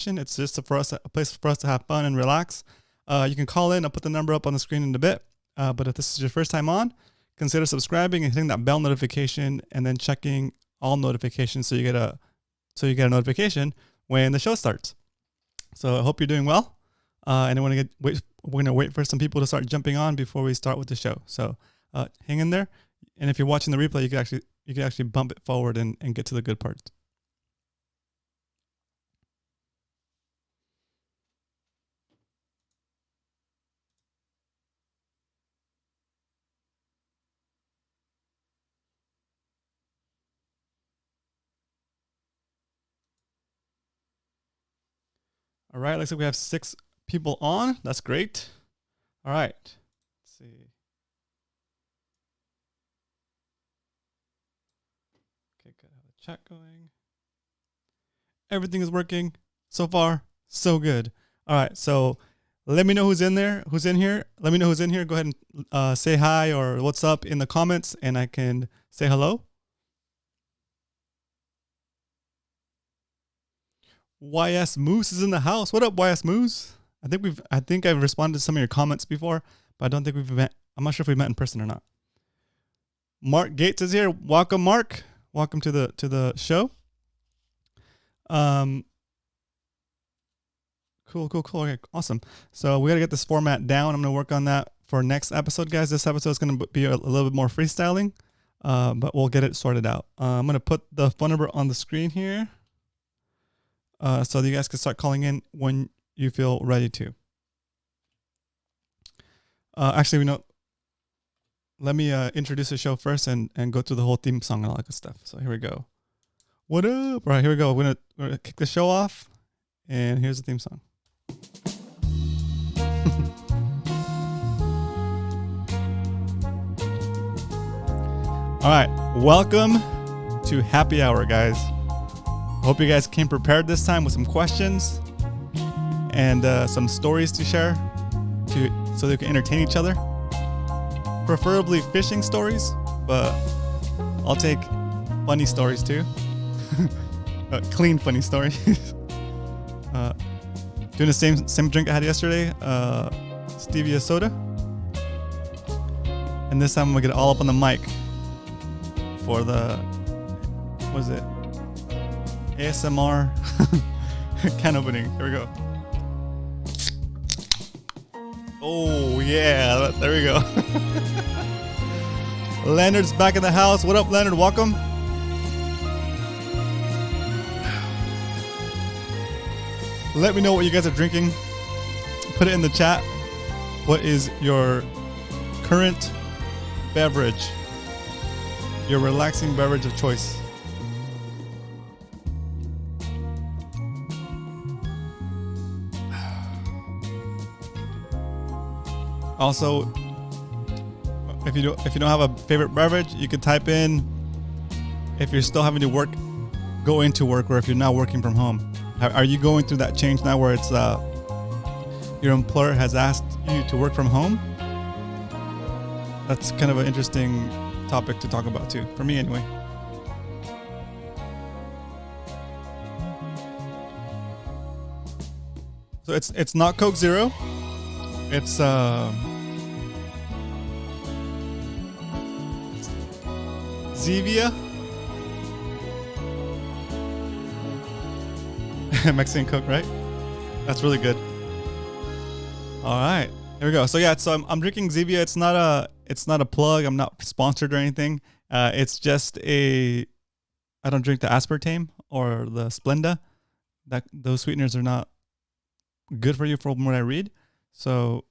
It's just a place for us to have fun and relax. You can call in. I'll put the number up on the screen in a bit. But if this is your first time on, consider subscribing and hitting that bell notification, and then checking all notifications so you get a notification when the show starts. So I hope you're doing well. And we're gonna wait for some people to start jumping on before we start with the show. So hang in there. And if you're watching the replay, you can actually bump it forward and get to the good parts. All right, looks like we have 6 people on. That's great. All right, let's see. Okay, good. Have a chat going. Everything is working so far. So good. All right, so let me know who's in there. Who's in here? Let me know who's in here. Go ahead and say hi or what's up in the comments, and I can say hello. YS Moose is in the house. What up, YS Moose? I think I've responded to some of your comments before, but I don't think we've met. I'm not sure if we met in person or not. Mark Gates is here. Welcome, Mark. Welcome to the show. Cool. Okay, awesome. So we gotta get this format down. I'm gonna work on that for next episode, guys. This episode is gonna be a little bit more freestyling, but we'll get it sorted out. I'm gonna put the phone number on the screen here. So that you guys can start calling in when you feel ready to. Actually, let me introduce the show first and go through the whole theme song and all that good stuff. So here we go. What up? All right, here we go. We're gonna kick the show off, and here's the theme song. All right, welcome to Happy Hour, guys. Hope you guys came prepared this time with some questions and some stories to share so they can entertain each other. Preferably fishing stories, but I'll take funny stories too. Clean funny stories. Doing the same drink I had yesterday, stevia soda. And this time I'm gonna get it all up on the mic for the, what is it? ASMR can opening. Here we go. Oh yeah, there we go. Leonard's back in the house. What up, Leonard? Welcome. Let me know what you guys are drinking. Put it in the chat. What is your current beverage? Your relaxing beverage of choice. Also, if you don't have a favorite beverage, you could type in if you're still having to go into work, or if you're now working from home. Are you going through that change now where it's your employer has asked you to work from home? That's kind of an interesting topic to talk about too, for me anyway. So it's not Coke Zero. It's Zevia. Mexican Coke, right? That's really good. All right, here we go. So yeah, I'm drinking Zevia. It's not a plug. I'm not sponsored or anything. It's just I don't drink the aspartame or the Splenda. Those sweeteners are not good for you from what I read. So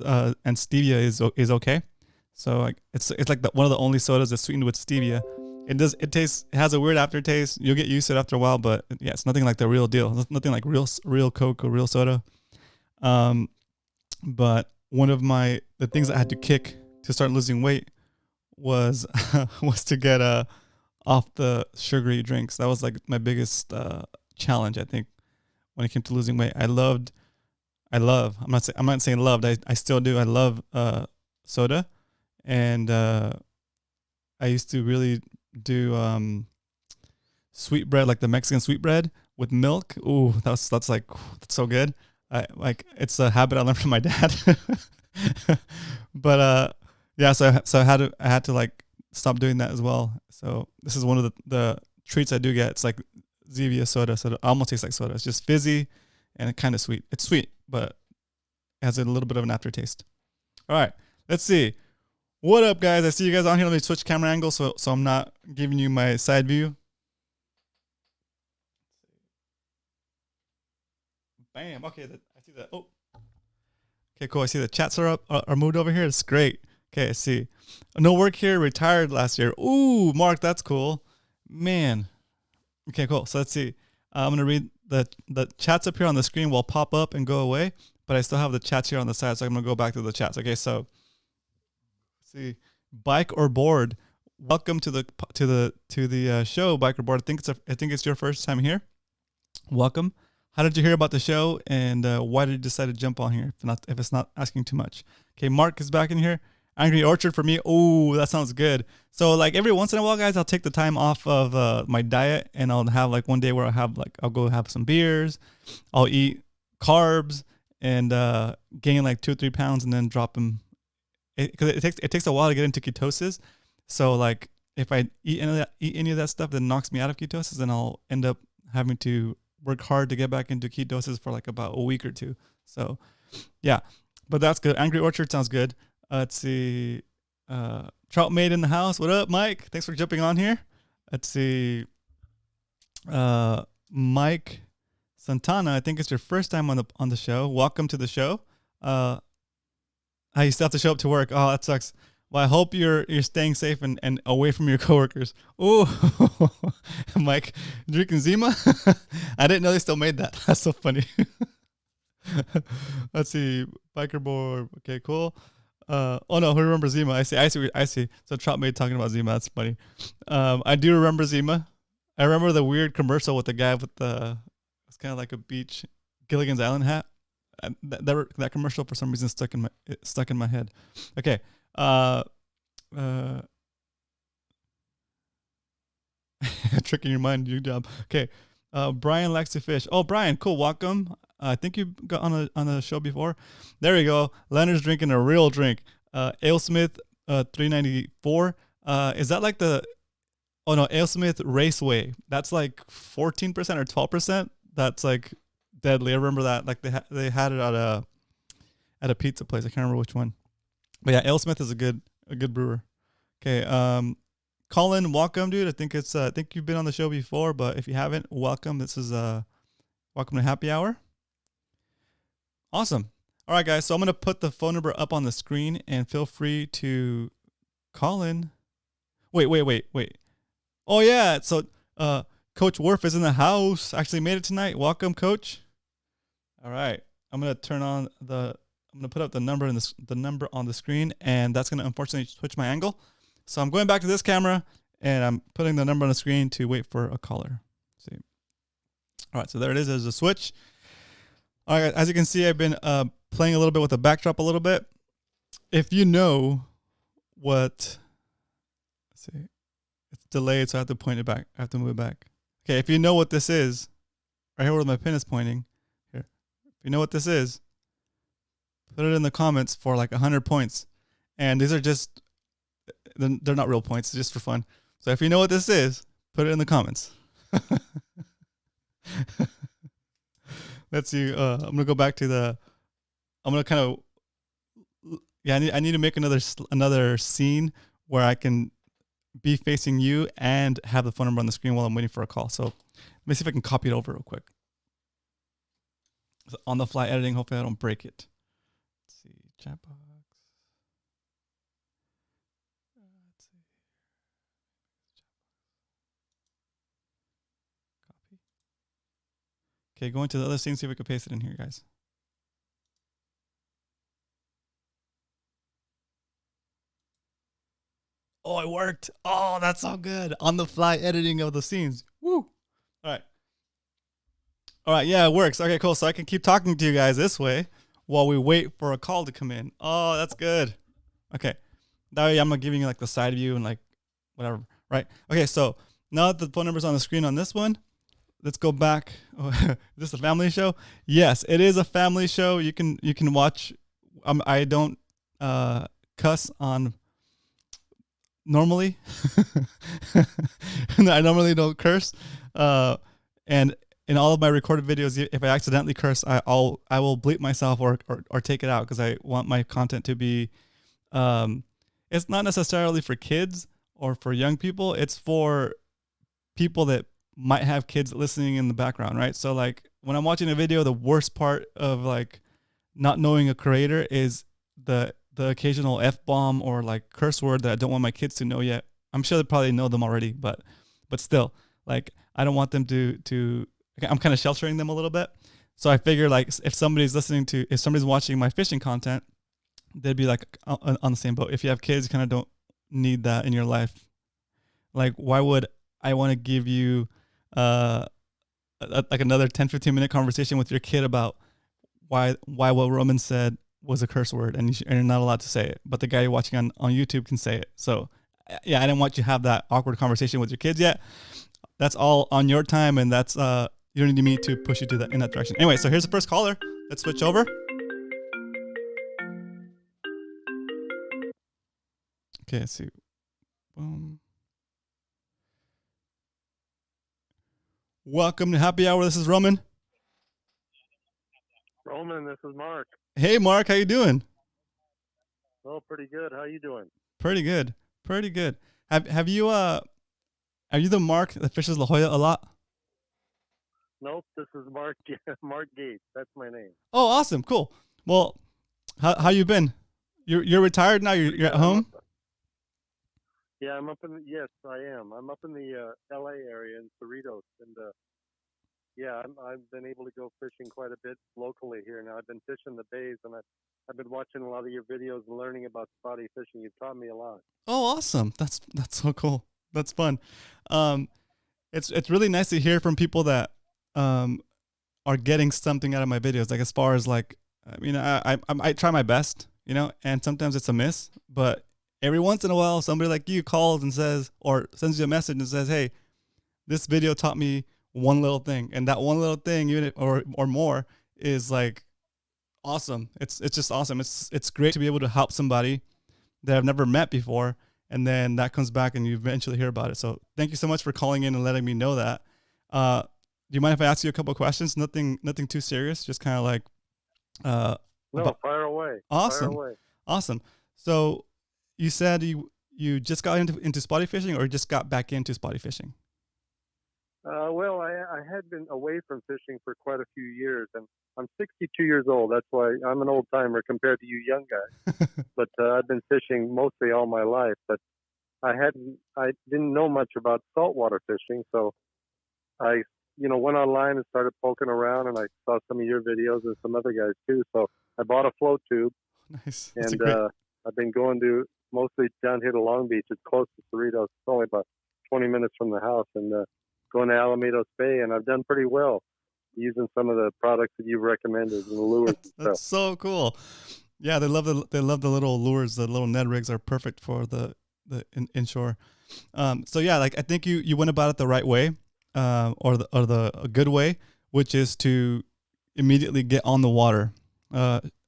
and stevia is okay. So it's like one of the only sodas that's sweetened with stevia. It has a weird aftertaste. You'll get used to it after a while, but yeah, it's nothing like the real deal. It's nothing like real Coke or real soda. But one of the things I had to kick to start losing weight was to get off the sugary drinks. That was like my biggest challenge, I think, when it came to losing weight. I'm not saying loved. I still do. I love soda, and I used to really do sweet bread, like the Mexican sweet bread with milk. Ooh, that's like that's so good. Like it's a habit I learned from my dad. But yeah, so I had to like stop doing that as well. So this is one of the treats I do get. It's like Zevia soda. So it almost tastes like soda. It's just fizzy and kind of sweet. It's sweet, but it has a little bit of an aftertaste. All right, let's see. What up, guys? I see you guys on here. Let me switch camera angle so I'm not giving you my side view. Bam. Okay, I see that. Oh. Okay, cool. I see the chats are up, are moved over here. It's great. Okay, I see. No work here. Retired last year. Ooh, Mark, that's cool. Man. Okay, cool. So let's see. I'm gonna read the chats up here on the screen will pop up and go away, but I still have the chats here on the side, so I'm gonna go back to the chats. Okay, so let's see. Bike or board. Welcome to the show, Bike or board. I think it's your first time here. Welcome. How did you hear about the show, and why did you decide to jump on here? If it's not asking too much. Okay, Mark is back in here. Angry Orchard for me. Oh, that sounds good. So like every once in a while, guys, I'll take the time off of my diet, and I'll have like one day where I'll go have some beers, I'll eat carbs, and gain like 2 or 3 pounds, and then drop them. Because it takes a while to get into ketosis. So like if I eat any of that stuff that knocks me out of ketosis, then I'll end up having to work hard to get back into ketosis for like about a week or two. So yeah, but that's good. Angry Orchard sounds good. Let's see. Trout Maid in the house. What up, Mike? Thanks for jumping on here. Let's see. Mike Santana, I think it's your first time on the show. Welcome to the show. I used to have to show up to work. Oh, that sucks. Well, I hope you're staying safe and away from your coworkers. Oh, Mike, drinking Zima? I didn't know they still made that. That's so funny. Let's see. Biker board. Okay, cool. Oh no, who remembers Zima? I see. So Trout Maid talking about Zima. That's funny. I do remember Zima. I remember the weird commercial with the guy with it's kind of like a beach Gilligan's Island hat. That commercial for some reason stuck in my head. Okay. Tricking your mind, your job. Okay. Brian likes to fish. Oh, Brian, cool. Welcome. I think you got on the show before. There we go. Leonard's drinking a real drink. Alesmith 394. Is that like the? Oh no, Alesmith Raceway. That's like 14% or 12%. That's like deadly. I remember that. Like they had it at a pizza place. I can't remember which one. But yeah, Alesmith is a good brewer. Okay. Colin, welcome, dude. I think you've been on the show before, but if you haven't, welcome. This is welcome to Happy Hour. Awesome. All right, guys. So I'm gonna put the phone number up on the screen, and feel free to call in. Wait. Oh yeah. So Coach Worf is in the house. Actually made it tonight. Welcome, Coach. All right. I'm gonna put up the number on the screen, and that's gonna unfortunately switch my angle. So I'm going back to this camera, and I'm putting the number on the screen to wait for a caller. Let's see. All right, so there it is. There's a switch. All right, as you can see, I've been playing a little bit with the backdrop a little bit. If you know what, let's see, it's delayed, so I have to point it back. I have to move it back. Okay, if you know what this is, right here where my pin is pointing, here. If you know what this is, put it in the comments for like 100 points. And these are just, they're not real points, just for fun. So if you know what this is, put it in the comments. Let's see. I'm going to go back to I'm going to kind of, yeah, I need to make another scene where I can be facing you and have the phone number on the screen while I'm waiting for a call. So let me see if I can copy it over real quick. So on the fly editing, hopefully I don't break it. Let's see, chat box. Let's see. Copy. Okay, go into the other scene, see if we can paste it in here, guys. Oh, it worked. Oh, that's so good. On the fly editing of the scenes. Woo. All right. Yeah, it works. Okay, cool. So I can keep talking to you guys this way while we wait for a call to come in. Oh, that's good. Okay. That way I'm not giving you like the side view and like whatever. Right. Okay. So now that the phone number's on the screen on this one, let's go back. Is this a family show? Yes, it is a family show. You can watch. I don't cuss on normally. I normally don't curse. And in all of my recorded videos, if I accidentally curse, I will bleep myself or take it out because I want my content to be. It's not necessarily for kids or for young people. It's for people that might have kids listening in the background, right? So like when I'm watching a video, the worst part of like not knowing a creator is the occasional F-bomb or like curse word that I don't want my kids to know yet. I'm sure they probably know them already, but still, like I don't want them to I'm kind of sheltering them a little bit. So I figure like if somebody's watching my fishing content, they'd be like on the same boat. If you have kids, you kind of don't need that in your life. Like why would I want to give you like another 10-15 minute conversation with your kid about why what Roman said was a curse word and you're not allowed to say it, but the guy you're watching on YouTube can say it. So yeah, I didn't want you to have that awkward conversation with your kids yet. That's all on your time, and that's you don't need me to push you to that in that direction. Anyway, so here's the first caller. Let's switch over. Okay, let's see. Boom. Welcome to Happy Hour. This is Roman. Roman, this is Mark. Hey, Mark, how you doing? Oh, pretty good. How you doing? Pretty good. Pretty good. Have you are you the Mark that fishes La Jolla a lot? Nope, this is Mark. Mark Gates. That's my name. Oh, awesome, cool. Well, how you been? You're retired now. You're at home. Yeah, I'm up in. Yes, I am. I'm up in the L.A. area in Cerritos, and yeah, I've been able to go fishing quite a bit locally here now. I've been fishing the bays, and I've been watching a lot of your videos and learning about spotty fishing. You've taught me a lot. Oh, awesome. That's so cool. That's fun. It's really nice to hear from people that are getting something out of my videos. Like as far as like, I mean, I try my best, you know, and sometimes it's a miss, but every once in a while, somebody like you calls and says, or sends you a message and says, hey, this video taught me one little thing. And that one little thing, even or more, is like awesome. It's just awesome. It's great to be able to help somebody that I've never met before. And then that comes back and you eventually hear about it. So thank you so much for calling in and letting me know that. Do you mind if I ask you a couple of questions? Nothing too serious. Just kind of like, no, fire away. Awesome. Fire away. Awesome. So you said you just got into spotty fishing or just got back into spotty fishing? Well, I had been away from fishing for quite a few years, and I'm 62 years old. That's why I'm an old timer compared to you young guys. But I've been fishing mostly all my life. But I didn't know much about saltwater fishing, so I went online and started poking around, and I saw some of your videos and some other guys too. So I bought a float tube. Nice. And I've been going to mostly down here to Long Beach. It's close to Cerritos. It's only about 20 minutes from the house, and going to Alamitos Bay, and I've done pretty well using some of the products that you've recommended and the lures. That's so cool. Yeah, they love the little lures. The little Ned rigs are perfect for the inshore. So yeah, like I think you went about it the right way, or a good way, which is to immediately get on the water.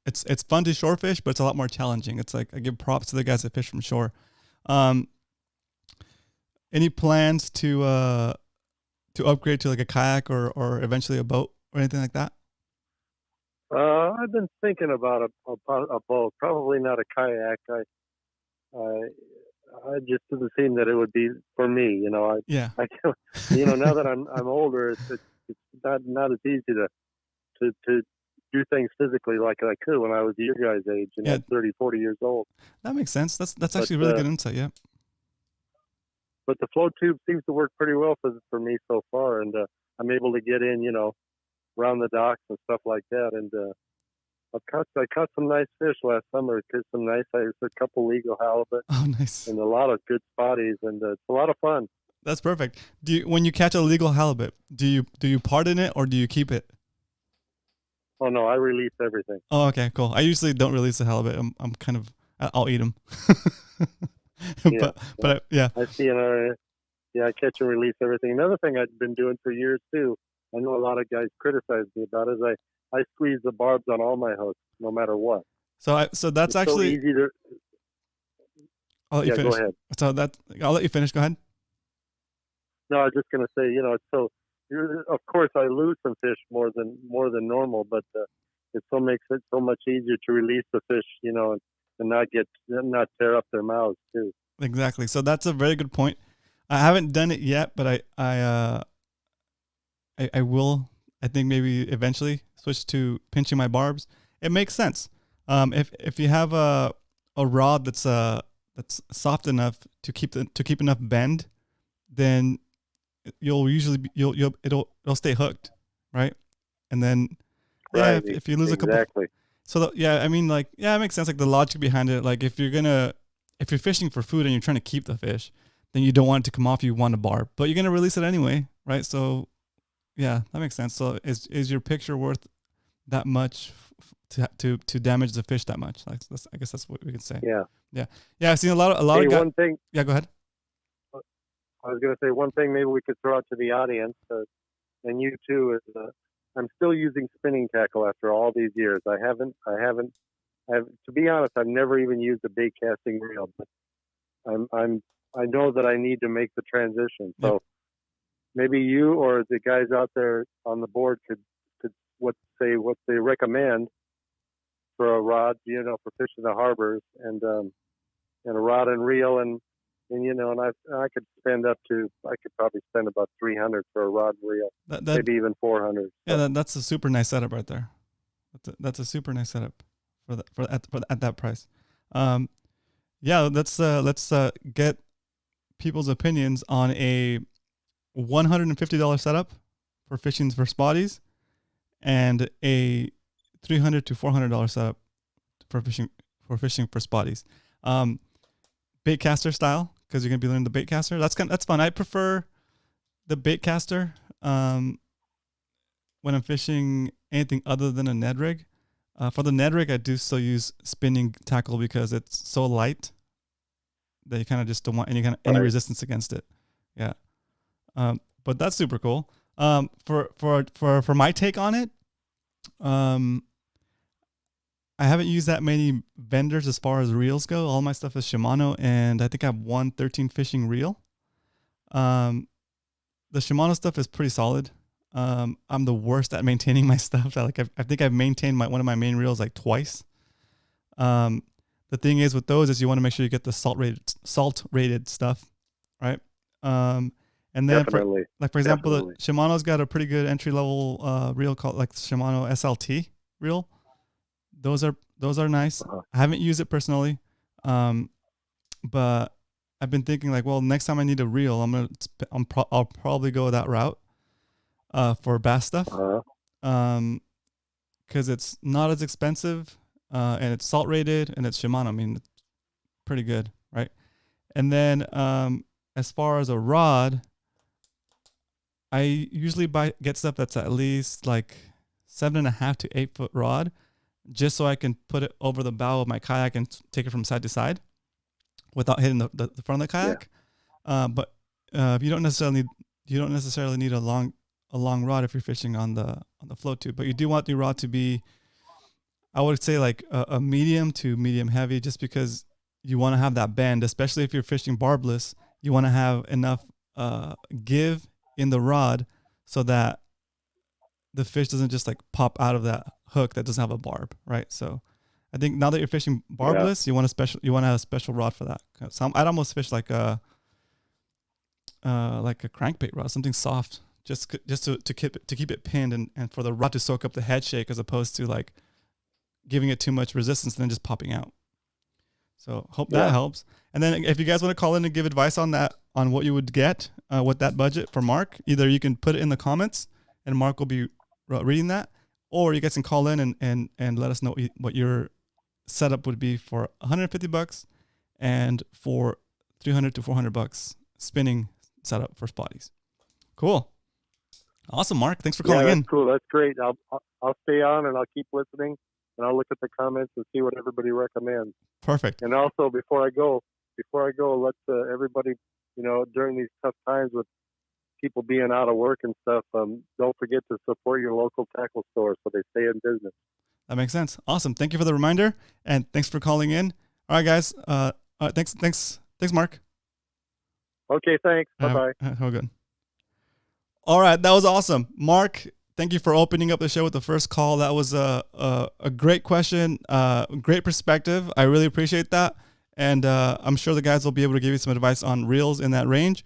It's fun to shore fish, but it's a lot more challenging. It's like I give props to the guys that fish from shore. Any plans to upgrade to like a kayak or eventually a boat or anything like that? I've been thinking about a boat, probably not a kayak. I just didn't seem that it would be for me. Now that I'm older, it's not as easy to do things physically like I could when I was your guys' age, at 30, 40 years old. That makes sense. That's actually really good insight. Yeah. But the float tube seems to work pretty well for me so far, and I'm able to get in, around the docks and stuff like that. And I caught some nice fish last summer. A couple legal halibut. Oh, nice. And a lot of good spotties, and it's a lot of fun. That's perfect. When you catch a legal halibut, do you pardon it or do you keep it? Oh no, I release everything. Oh, okay, cool. I usually don't release the halibut. I'm I'll eat them. Yeah. Yeah. I see Yeah, I catch and release everything. Another thing I've been doing for years too, I know a lot of guys criticize me about, is I squeeze the barbs on all my hooks, no matter what. So that's It's so actually. easy to. I'll let you Yeah, go finish. ahead. So that I'll let you finish. Go ahead. No, I was just gonna say, it's so. Of course, I lose some fish more than normal, but it so makes it so much easier to release the fish, and not tear up their mouths too. Exactly. So that's a very good point. I haven't done it yet, but I will. I think maybe eventually switch to pinching my barbs. It makes sense. If you have a rod that's soft enough to keep enough bend, then you'll usually it'll stay hooked, right? And then yeah, Right. if you lose a couple, Exactly. I mean, like, yeah, it makes sense. Like the logic behind it, like if you're fishing for food and you're trying to keep the fish, then you don't want it to come off. You want a barb, but you're gonna release it anyway, right? So yeah, that makes sense. So is your picture worth that much to damage the fish that much? Like I guess that's what we could say. Yeah. Yeah. I've seen a lot Hey, of guys. one thing Yeah, go ahead. I was going to say, one thing maybe we could throw out to the audience, and you too, is I'm still using spinning tackle after all these years. To be honest, I've never even used a bait casting reel, but I know that I need to make the transition. So maybe you or the guys out there on the board could what they recommend for a rod, for fishing the harbors, and a rod and reel, and I could probably spend about $300 for a rod and reel, maybe even $400. Yeah, that's a super nice setup right there. That's a super nice setup at that price. Yeah, let's get people's opinions on a $150 setup for fishing for spotties, and a $300 to $400 setup for fishing for spotties. Bait caster style, because you're gonna be learning the bait caster. That's fun. I prefer the bait caster when I'm fishing anything other than a Ned rig. For the Ned rig, I do still use spinning tackle because it's so light that you kind of just don't want any resistance against it. Yeah. But that's super cool. For my take on it, I haven't used that many vendors as far as reels go. All my stuff is Shimano, and I think I have one 13 fishing reel. The Shimano stuff is pretty solid. I'm the worst at maintaining my stuff. I think I've maintained one of my main reels like twice. The thing is with those is you want to make sure you get the salt rated stuff, right? And then for example, the Shimano's got a pretty good entry level reel called like Shimano SLT reel. Those are nice. I haven't used it personally, but I've been thinking like, well, next time I need a reel, I'll probably go that route for bass stuff, because it's not as expensive, and it's salt rated, and it's Shimano. I mean, it's pretty good, right? And then as far as a rod, I usually get stuff that's at least like 7.5 to 8 foot rod, just so I can put it over the bow of my kayak and take it from side to side without hitting the front of the kayak. Yeah. But you don't necessarily need a long rod if you're fishing on the float tube. But you do want the rod to be, I would say, like a medium to medium heavy, just because you want to have that bend, especially if you're fishing barbless. You want to have enough give in the rod so that the fish doesn't just like pop out of that hook that doesn't have a barb, right? So I think now that you're fishing barbless, you want to have a special rod for that. So I'd almost fish like a crankbait rod, something soft, just to keep it pinned and for the rod to soak up the head shake, as opposed to like giving it too much resistance and then just popping out. So hope that helps. And then if you guys want to call in and give advice on that, on what you would get with that budget for Mark, either you can put it in the comments and Mark will be reading that, or you guys can call in and let us know what your setup would be for $150 and for $300 to $400 spinning setup for spotties. Cool. Awesome, Mark. Thanks for calling in. Cool. That's great. I'll stay on and I'll keep listening, and I'll look at the comments and see what everybody recommends. Perfect. And also before I go, let everybody during these tough times with people being out of work and stuff, don't forget to support your local tackle store so they stay in business. That makes sense. Awesome. Thank you for the reminder, and thanks for calling in. All right, guys. Thanks, Mark. Okay, thanks. Bye-bye. Have a good. All right, that was awesome. Mark, thank you for opening up the show with the first call. That was a great question, great perspective. I really appreciate that. And I'm sure the guys will be able to give you some advice on reels in that range.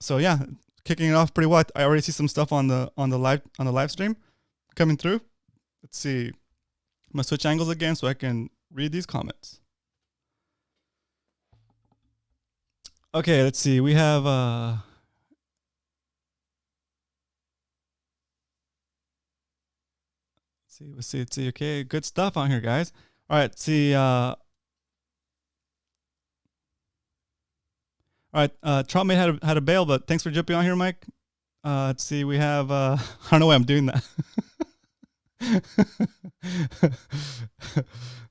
So yeah, kicking it off pretty well. I already see some stuff on the live stream coming through. Let's see. I'm gonna switch angles again so I can read these comments. Okay, let's see. We have let's see. Okay, good stuff on here, guys. All right, see. All right, Troutmate had a bail, but thanks for jumping on here, Mike. Let's see. We have. I don't know why I'm doing that.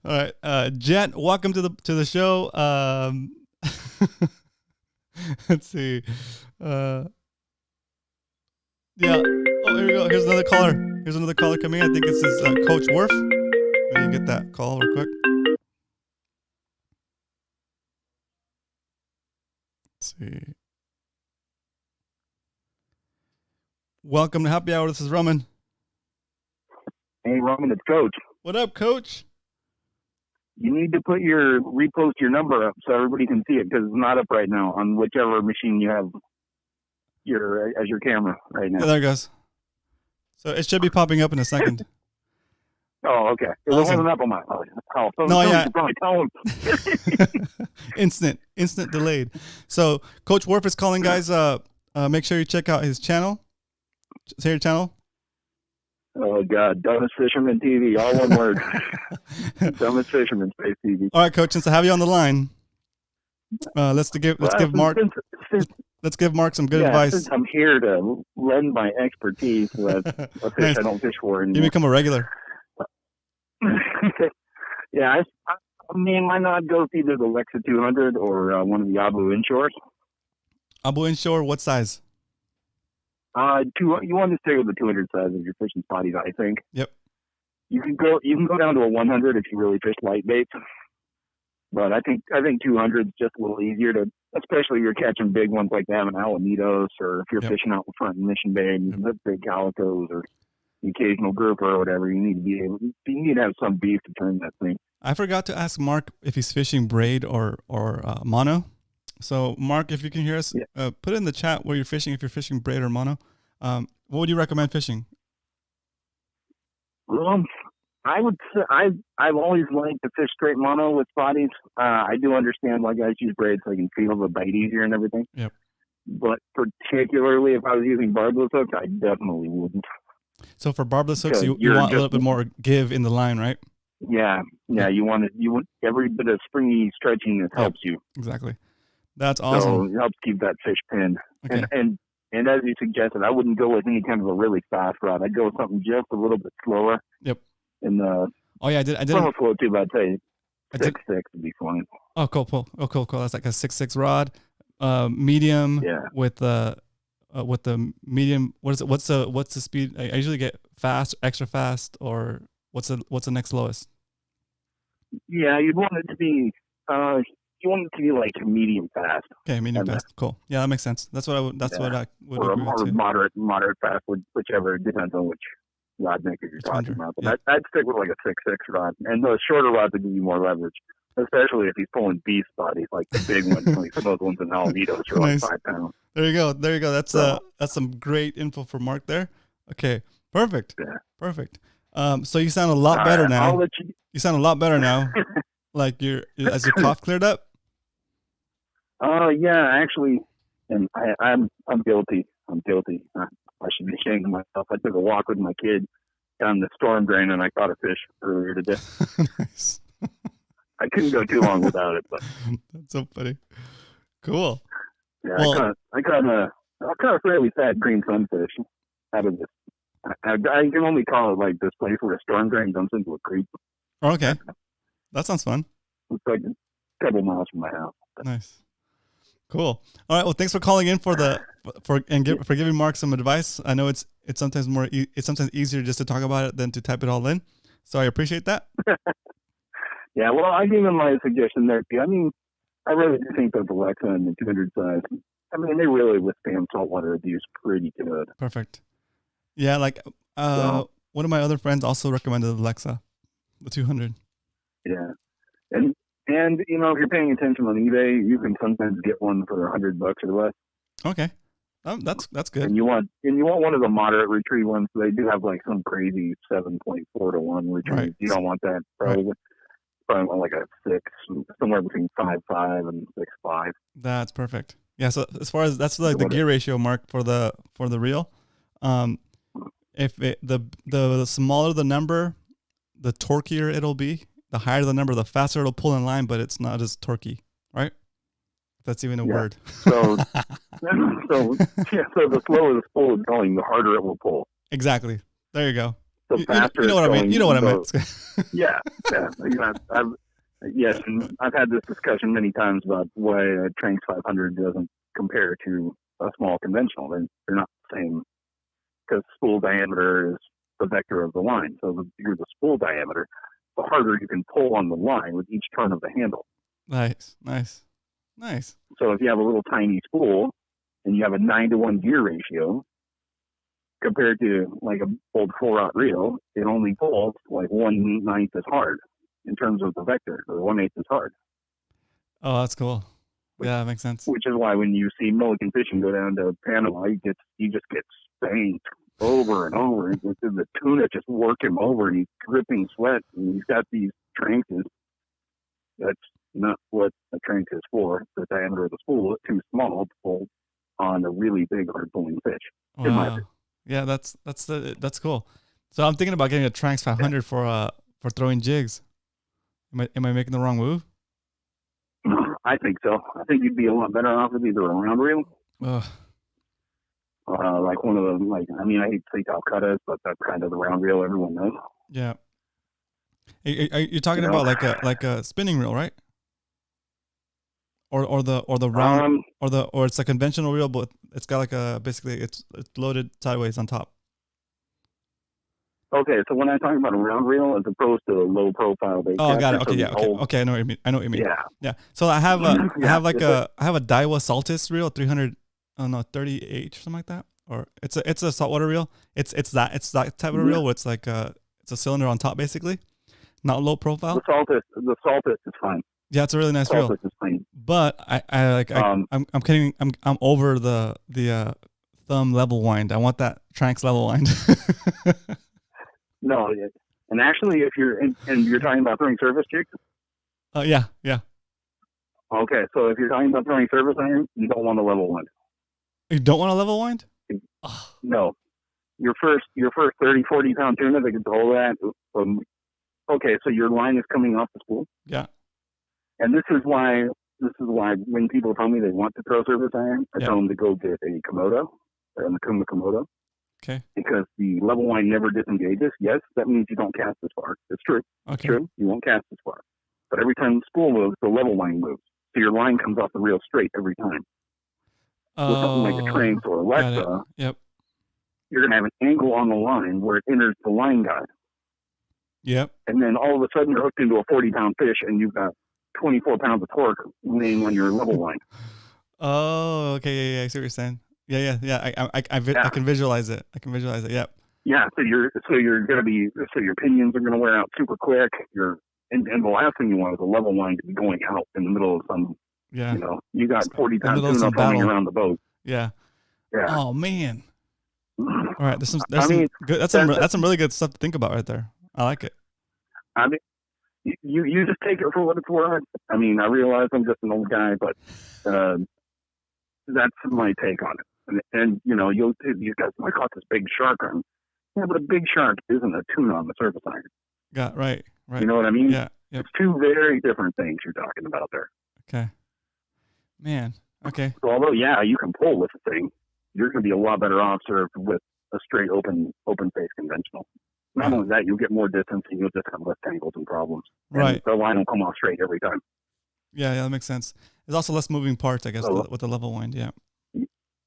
All right, Jet, welcome to the show. Let's see. Yeah. Oh, here we go. Here's another caller coming in. I think this is Coach Worf. Let me get that call real quick. Let's see. Welcome to Happy Hour. This is Roman. Hey, Roman, it's Coach. What up, Coach? You need to repost your number up so everybody can see it, because it's not up right now on whichever machine you have as your camera right now. Oh, there it goes. So it should be popping up in a second. Oh, okay. It wasn't up on my phone. No, yeah. You probably tell him. Instant delayed. So Coach Worf is calling, guys. Make sure you check out his channel. Say your channel. Oh God, Dumbest Fisherman TV, all one word. Dumbest Fisherman Space TV. All right, Coach. Since I have you on the line, let's give Mark some good advice. Since I'm here to lend my expertise with a fish I don't fish for anymore. You become a regular. Yeah, I mean, why not go with either the Lexa 200 or one of the Abu inshores? Abu inshore, what size? You want to stay with the 200 size of your fishing spotties, I think. Yep. You can go down to a 100 if you really fish light baits, but I think 200 is just a little easier to, especially if you're catching big ones like that in Alamitos, or if you're fishing out in front in Mission Bay and the big calicos or the occasional grouper or whatever. You need to have some beef to turn that thing. I forgot to ask Mark if he's fishing braid or mono. So, Mark, if you can hear us, put it in the chat where you're fishing, if you're fishing braid or mono. What would you recommend fishing? I would say I've always liked to fish straight mono with spotties. I do understand why guys use braid so they can feel the bite easier and everything. Yep. But particularly if I was using barbless hooks, I definitely wouldn't. So for barbless hooks, you want a little bit more give in the line, right? Yeah. You want every bit of springy stretching that helps you. Exactly. That's awesome. So it helps keep that fish pinned. Okay. And as you suggested, I wouldn't go with any kind of a really fast rod. I'd go with something just a little bit slower. Yep. And I did. From a flow tube, I'd say 6.6 would be fine. Oh, cool. That's like a 6.6 rod, medium. Yeah. With the medium. What is it? What's the speed? I usually get fast, extra fast, or what's the next lowest? Yeah, you'd want it to be. You want it to be like medium fast. Okay, medium fast. Cool. Yeah, that makes sense. That's what I would. That's what I would or agree with too. moderate fast, whichever. It depends on which rod maker you're talking about. But I'd stick with like a 6.6 rod, and the shorter rods would give you more leverage, especially if he's pulling beef spotties like the big ones, like those ones in Alamitos are like 5 pounds. There you go. That's some great info for Mark there. Okay, perfect. Yeah. Perfect. So you sound a lot better now. I'll let you sound a lot better now. Like as your cough cleared up. Yeah, actually, and I'm guilty. I should be ashamed of myself. I took a walk with my kid down the storm drain, and I caught a fish earlier today. Nice. I couldn't go too long without it, but that's so funny. Cool. Yeah, well, I caught a fairly fat green sunfish out of this. I can only call it like this place where a storm drain dumps into a creek. Okay, that sounds fun. It's like a couple miles from my house. Nice. Cool. All right. Well, thanks for calling in for giving Mark some advice. I know it's sometimes it's sometimes easier just to talk about it than to type it all in. So I appreciate that. Yeah. Well, I gave him my suggestion there. I mean, I really do think that the Lexa and the 200 size, I mean, they really withstand saltwater abuse pretty good. Perfect. Yeah. Like, one of my other friends also recommended the Lexa, the 200. Yeah. And you know, if you're paying attention on eBay, you can sometimes get one for $100 or less. Okay, that's good. And you want one of the moderate retrieve ones. They do have like some crazy 7.4 to 1 retrieve. Right. You don't want that. Probably want like a 6, somewhere between 5.5 and 6.5. That's perfect. Yeah. So as far as that's like the gear ratio, Mark, for the reel. If the smaller the number, the torqueier it'll be. The higher the number, the faster it'll pull in line, but it's not as torquey, right? If that's even a word. So the slower the spool is going, the harder it will pull. Exactly. There you go. The faster you know what I mean. You know what I meant. Yeah. Yes, and I've had this discussion many times about why a Tranx 500 doesn't compare to a small conventional. They're not the same, because spool diameter is the vector of the line. So the bigger the spool diameter, the harder you can pull on the line with each turn of the handle. Nice. So if you have a little tiny spool and you have a 9-to-1 gear ratio compared to like a old 4/0 reel, it only pulls like 1/9 as hard in terms of the vector, or 1/8 as hard. Oh, that's cool. Yeah, that makes sense. Which is why when you see Milliken Fishing go down to Panama, you just get spanked over and over. The tuna just work him over, and he's dripping sweat, and he's got these tranches. That's not what a tranch is for. The diameter of the spool is too small to pull on a really big hard pulling fish. Wow. Yeah, that's cool. So I'm thinking about getting a Tranx 500 for throwing jigs. Am I making the wrong move? I think so. I think you'd be a lot better off with either a round reel. Like one of them, I hate to say Calcutta's, but that's kind of the round reel everyone knows. Yeah. You're talking about like a spinning reel, right? Or the round, or it's a conventional reel, but it's got like basically it's loaded sideways on top. Okay, so when I talk about a round reel as opposed to a low profile bait. Oh, got it. Okay, yeah. Okay. I know what you mean. Yeah. So I have a Daiwa Saltis reel, 30H, something like that. Or it's a saltwater reel. It's that type of reel where it's like it's a cylinder on top basically, not low profile. The Saltis is fine. Yeah, it's a really nice reel. Is fine. But I'm kidding. I'm over the thumb level wind. I want that Tranx level wind. No, and actually, if you're talking about throwing surface jigs. Yeah. Okay, so if you're talking about throwing surface iron, you don't want a level wind. You don't want a level wind? No. Your first 30, 40 pound tuna that can hold that. Okay, so your line is coming off the spool. Yeah. And this is why when people tell me they want to throw surface iron, I tell them to go get a Komodo, or an Akuma Komodo. Okay. Because the level line never disengages. Yes, that means you don't cast as far. It's true. Okay. It's true. You won't cast as far. But every time the spool moves, the level line moves. So your line comes off the reel straight every time. With something like a Tranx or a Lexa, you're going to have an angle on the line where it enters the line guide. Yep. And then all of a sudden you're hooked into a 40-pound fish and you've got 24 pounds of torque laying on your level line. Oh, okay. Yeah. I see what you're saying. Yeah. I can visualize it. Yep. Yeah. So your pinions are going to wear out super quick. And the last thing you want is a level line to be going out in the middle of some. Yeah. You got 40 pounds tuna foaming around the boat. Yeah. Yeah. Oh man. All right. There's some good. That's some really good stuff to think about right there. I like it. I mean, you just take it for what it's worth. I mean, I realize I'm just an old guy, but that's my take on it. And these guys might caught this big shark on. Yeah, but a big shark isn't a tuna on the surface iron. Got right. You know what I mean? Yeah. Yep. It's two very different things you're talking about there. Okay. Man. Okay. So although you can pull with the thing, you're going to be a lot better off served with a straight open face conventional. Not only that, you'll get more distance and you'll just have less tangles and problems. Right. And the line will come off straight every time. Yeah, that makes sense. There's also less moving parts, I guess, So, with the level wind. Yeah.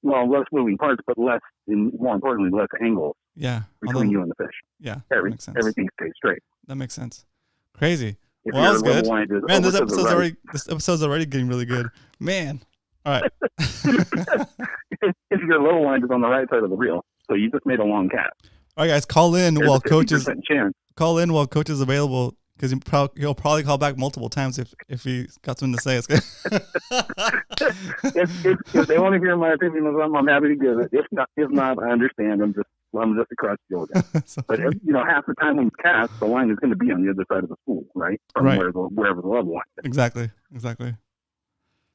well, less moving parts, but less, and more importantly, less angles Yeah. between you and the fish. Yeah. That makes sense. Everything stays straight. That makes sense. Crazy. If Well, that was your level good. wind is Man, over to the right, this episode's already getting really good. Man. All right. if your level wind is on the right side of the reel, so you just made a long cast. All right, guys, call in There's while a 50% coach is chance. available, because he'll probably call back multiple times if he got something to say. It's good. if they want to hear my opinion on something, I'm happy to give it. If not, I understand. I'm just a crutch deal guy. But half the time when you cast, the line is going to be on the other side of the spool, right? From wherever the level line is. Exactly.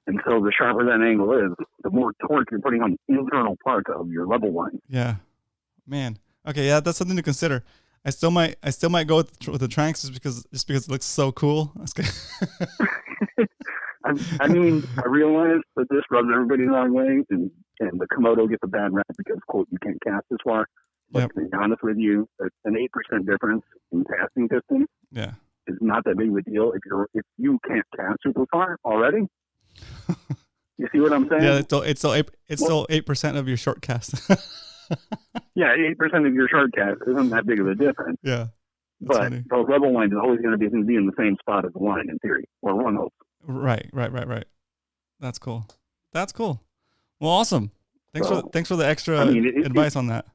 And so the sharper that angle is, the more torque you're putting on the internal part of your level line. Yeah, man. Okay, yeah, that's something to consider. I still might go with the Tranx just because it looks so cool. That's good. I realize that this rubs everybody the wrong way, and the Komodo gets a bad rap because, quote, you can't cast this far. But to be honest with you, an 8% difference in casting distance is not that big of a deal if you can't cast super far already. You see what I'm saying? Yeah, it's still 8% of your short cast. Yeah, 8% of your short cast isn't that big of a difference. Yeah, but funny. The level line is always going to be in the same spot as the line in theory, or one hole. Right. That's cool. Well, awesome. Thanks for the extra advice on that.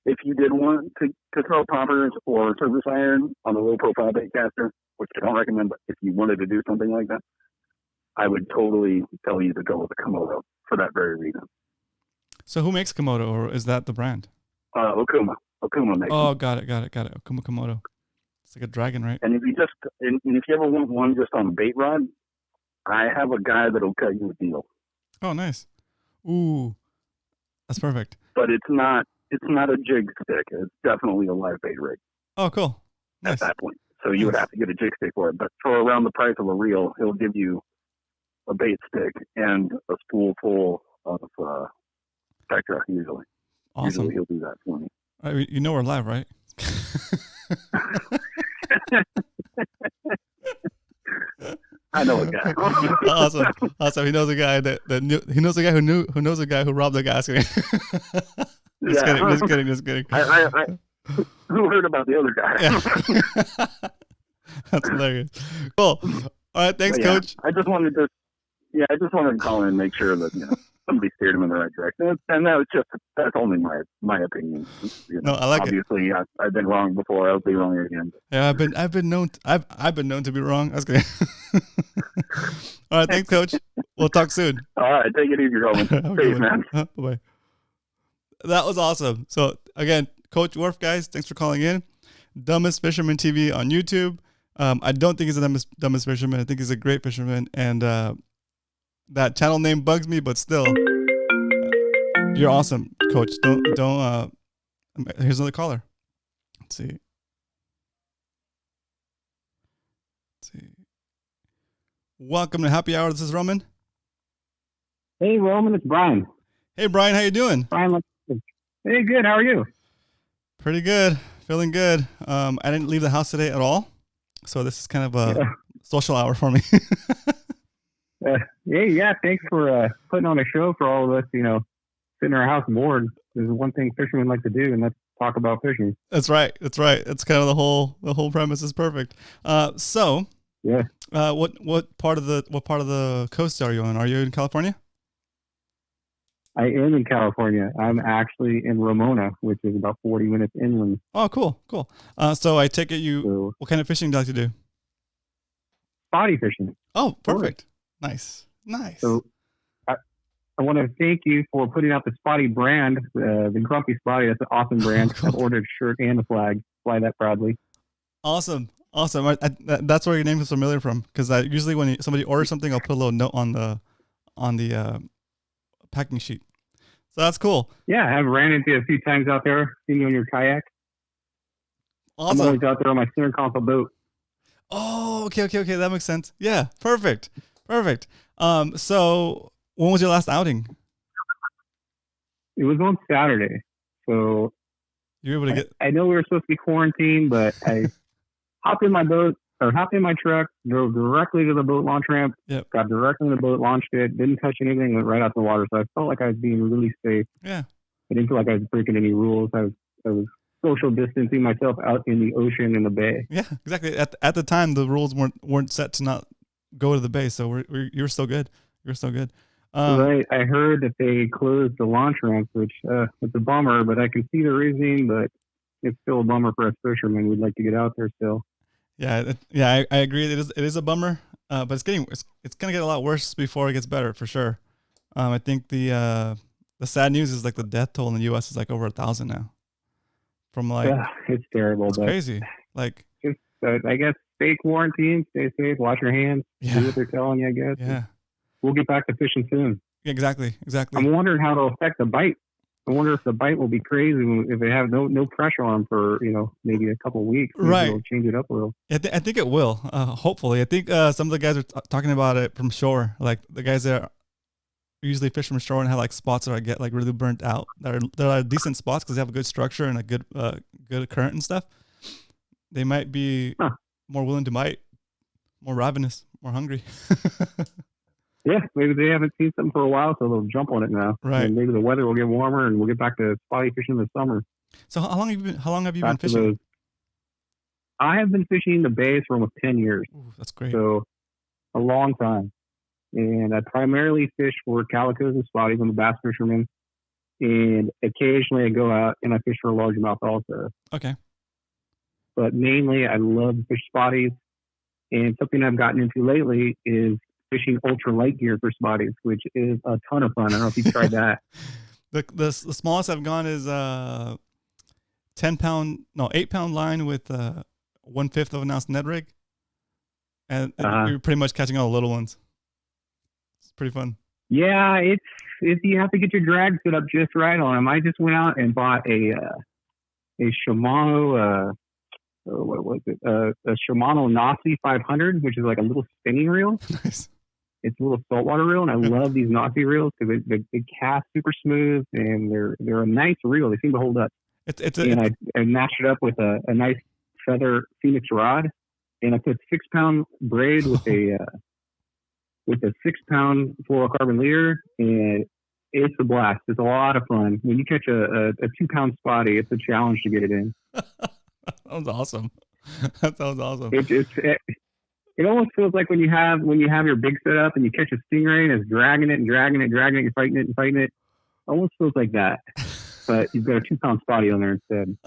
If you did want to throw poppers or surface iron on a low profile bait caster, which I don't recommend, but if you wanted to do something like that, I would totally tell you to go with the Komodo for that very reason. So who makes Komodo, or is that the brand? Okuma. Okuma makes Oh, got it. Okuma Komodo. It's like a dragon, right? And if you ever want one just on a bait rod, I have a guy that'll cut you a deal. Oh, nice. Ooh, that's perfect. But it's not a jig stick. It's definitely a live bait rig. Oh, cool. Nice. At that point. So you would have to get a jig stick for it. But for around the price of a reel, he'll give you a bait stick and a spool full of Spectra usually. Awesome. Usually he'll do that for me. We're live, right? I know a guy. Awesome. He knows a guy he knows a guy who knows a guy who robbed the gas. Just kidding. Who heard about the other guy? Yeah. That's hilarious. Cool. All right, thanks, Coach. I just wanted to call in and make sure that somebody steered him in the right direction, and that's only my opinion. No, I like obviously, it. I've been wrong before. I'll be wrong again. Yeah, I've been known to be wrong. That's good. All right, thanks, Coach. We'll talk soon. All right, take it easy, Roman. Peace, man. Bye. That was awesome. So again, Coach Worf, guys, thanks for calling in. Dumbest Fisherman TV on YouTube. I don't think he's the dumbest fisherman. I think he's a great fisherman, and that channel name bugs me, but still, you're awesome, Coach. Don't. Here's another caller. Let's see. Welcome to Happy Hour. This is Roman. Hey, Roman, it's Brian. Hey, Brian, how you doing? Brian, hey, good. How are you? Pretty good. Feeling good. I didn't leave the house today at all, so this is kind of a social hour for me. Thanks for putting on a show for all of us, sitting in our house bored. There's one thing fishermen like to do, and that's talk about fishing. That's right. It's kind of the whole premise is perfect. So what part of the coast are you on? Are you in California? I am in California. I'm actually in Ramona, which is about 40 minutes inland. Oh, cool. So I take it what kind of fishing do you like to do? Spotty fishing. Oh, perfect. Nice. So I want to thank you for putting out the Spotty brand, the Grumpy Spotty. That's an awesome brand. Cool. I've ordered a shirt and a flag. Fly that proudly. Awesome. That's where your name is familiar from, because usually when somebody orders something, I'll put a little note on the packing sheet. So that's cool. Yeah, I've ran into you a few times out there, seen you on your kayak. Awesome. I'm always out there on my center console boat. Oh, okay. That makes sense. Yeah, perfect. So when was your last outing? It was on Saturday. So you were able to get. I know we were supposed to be quarantined, but I hopped in my boat I hopped in my truck, drove directly to the boat launch ramp, Yep. got directly in the boat, launched it, didn't touch anything, went right out the water. So I felt like I was being really safe. Yeah. I didn't feel like I was breaking any rules. I was social distancing myself out in the ocean in the bay. Yeah, exactly. At the time, the rules weren't set to not go to the bay, so you're still good. You're still good. Right. I heard that they closed the launch ramp, which it's a bummer, but I can see the reasoning, but it's still a bummer for us fishermen. We'd like to get out there still. Yeah, I agree. It is a bummer, but it's gonna get a lot worse before it gets better for sure. I think the sad news is like the death toll in the U.S. is like over 1,000 now. From like, it's terrible. It's crazy. Like, just I guess stay quarantined, stay safe, wash your hands, do what they're telling you. I guess. Yeah. We'll get back to fishing soon. Exactly. I'm wondering how it'll affect the bite. I wonder if the bite will be crazy if they have no pressure on them for maybe a couple of weeks. Right. It'll change it up a little. I think it will. Hopefully, I think some of the guys are talking about it from shore. Like the guys that usually fish from shore and have like spots that get like really burnt out. They're decent spots because they have a good structure and a good current and stuff. They might be more willing to bite, more ravenous, more hungry. Yeah, maybe they haven't seen something for a while, so they'll jump on it now. Right. And maybe the weather will get warmer, and we'll get back to spotty fishing in the summer. So how long have you been fishing? I have been fishing the bays for almost 10 years. Ooh, that's great. So a long time. And I primarily fish for calicos and spotties. I'm a bass fisherman. And occasionally I go out and I fish for a largemouth also. Okay. But mainly I love to fish spotties. And something I've gotten into lately is fishing ultra light gear for spotties, which is a ton of fun. I don't know if you've tried that. The smallest I've gone is 8-pound line with 1/5 of an ounce Ned rig, and you're pretty much catching all the little ones. It's pretty fun. Yeah, it's you have to get your drag set up just right on them. I just went out and bought a Shimano. What was it? A Shimano Nazi 500, which is like a little spinning reel. Nice. It's a little saltwater reel, and I love these Nazi reels because they cast super smooth, and they're a nice reel. They seem to hold up. I matched it up with a nice feather Phoenix rod, and I put 6-pound braid with a 6-pound fluorocarbon leader, and it's a blast. It's a lot of fun. When you catch a 2-pound spotty, it's a challenge to get it in. That sounds awesome. That sounds awesome. It almost feels like when you have your big setup and you catch a stingray and it's dragging it, you're fighting it. Almost feels like that, but you've got a 2-pound spotty on there instead.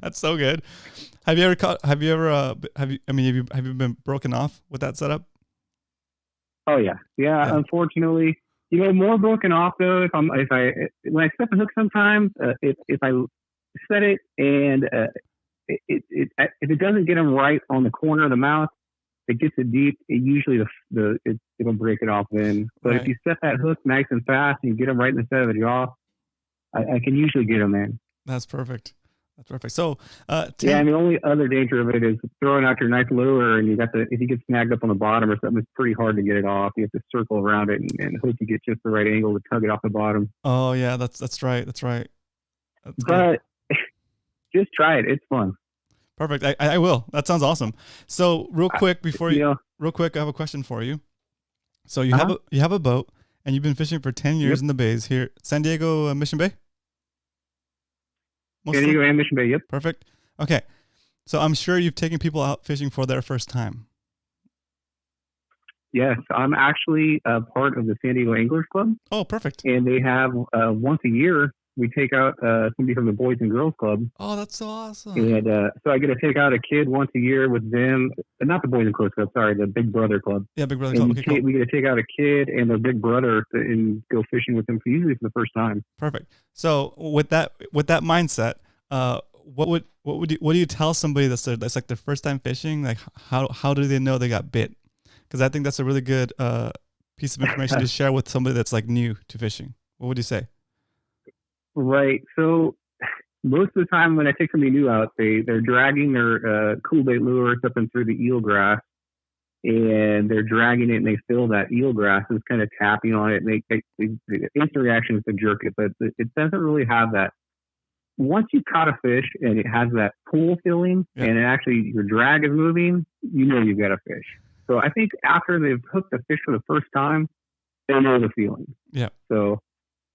That's so good. Have you been broken off with that setup? Oh yeah. Unfortunately, more broken off though. When I set the hook sometimes, if I set it and if it doesn't get them right on the corner of the mouth, it gets it deep. It usually it'll break it off then. But if you set that hook nice and fast and you get them right in the center of the jaw, I can usually get them in. That's perfect. So, and the only other danger of it is throwing out your nice lure, and if you get snagged up on the bottom or something, it's pretty hard to get it off. You have to circle around it and hope you get just the right angle to tug it off the bottom. Oh yeah, that's right. But just try it. It's fun. Perfect. I will. That sounds awesome. So real quick, I have a question for you. So you have a boat and you've been fishing for 10 years in the bays here, San Diego, Mission Bay? San Diego and Mission Bay, yep. Perfect. Okay. So I'm sure you've taken people out fishing for their first time. Yes, I'm actually a part of the San Diego Anglers Club. Oh, perfect. And they have once a year, we take out somebody from the Boys and Girls Club. Oh, that's so awesome. And so I get to take out a kid once a year with them. Not the Boys and Girls Club, sorry, the Big Brother Club. Yeah, Big Brother Club. Okay, cool. We get to take out a kid and their big brother and go fishing with them, usually for the first time. Perfect. So with that mindset, what do you tell somebody that's like their first time fishing? Like how do they know they got bit? Because I think that's a really good piece of information to share with somebody that's like new to fishing. What would you say? Right. So most of the time when I take somebody new out, they're dragging their cool bait lure up through the eelgrass, and they're dragging it and they feel that eelgrass is kind of tapping on it. And the instant reaction is to jerk it, but it doesn't really have that once you caught a fish and it has that pull feeling and it actually your drag is moving, you know you've got a fish. So I think after they've hooked the fish for the first time, they know the feeling. Yeah. So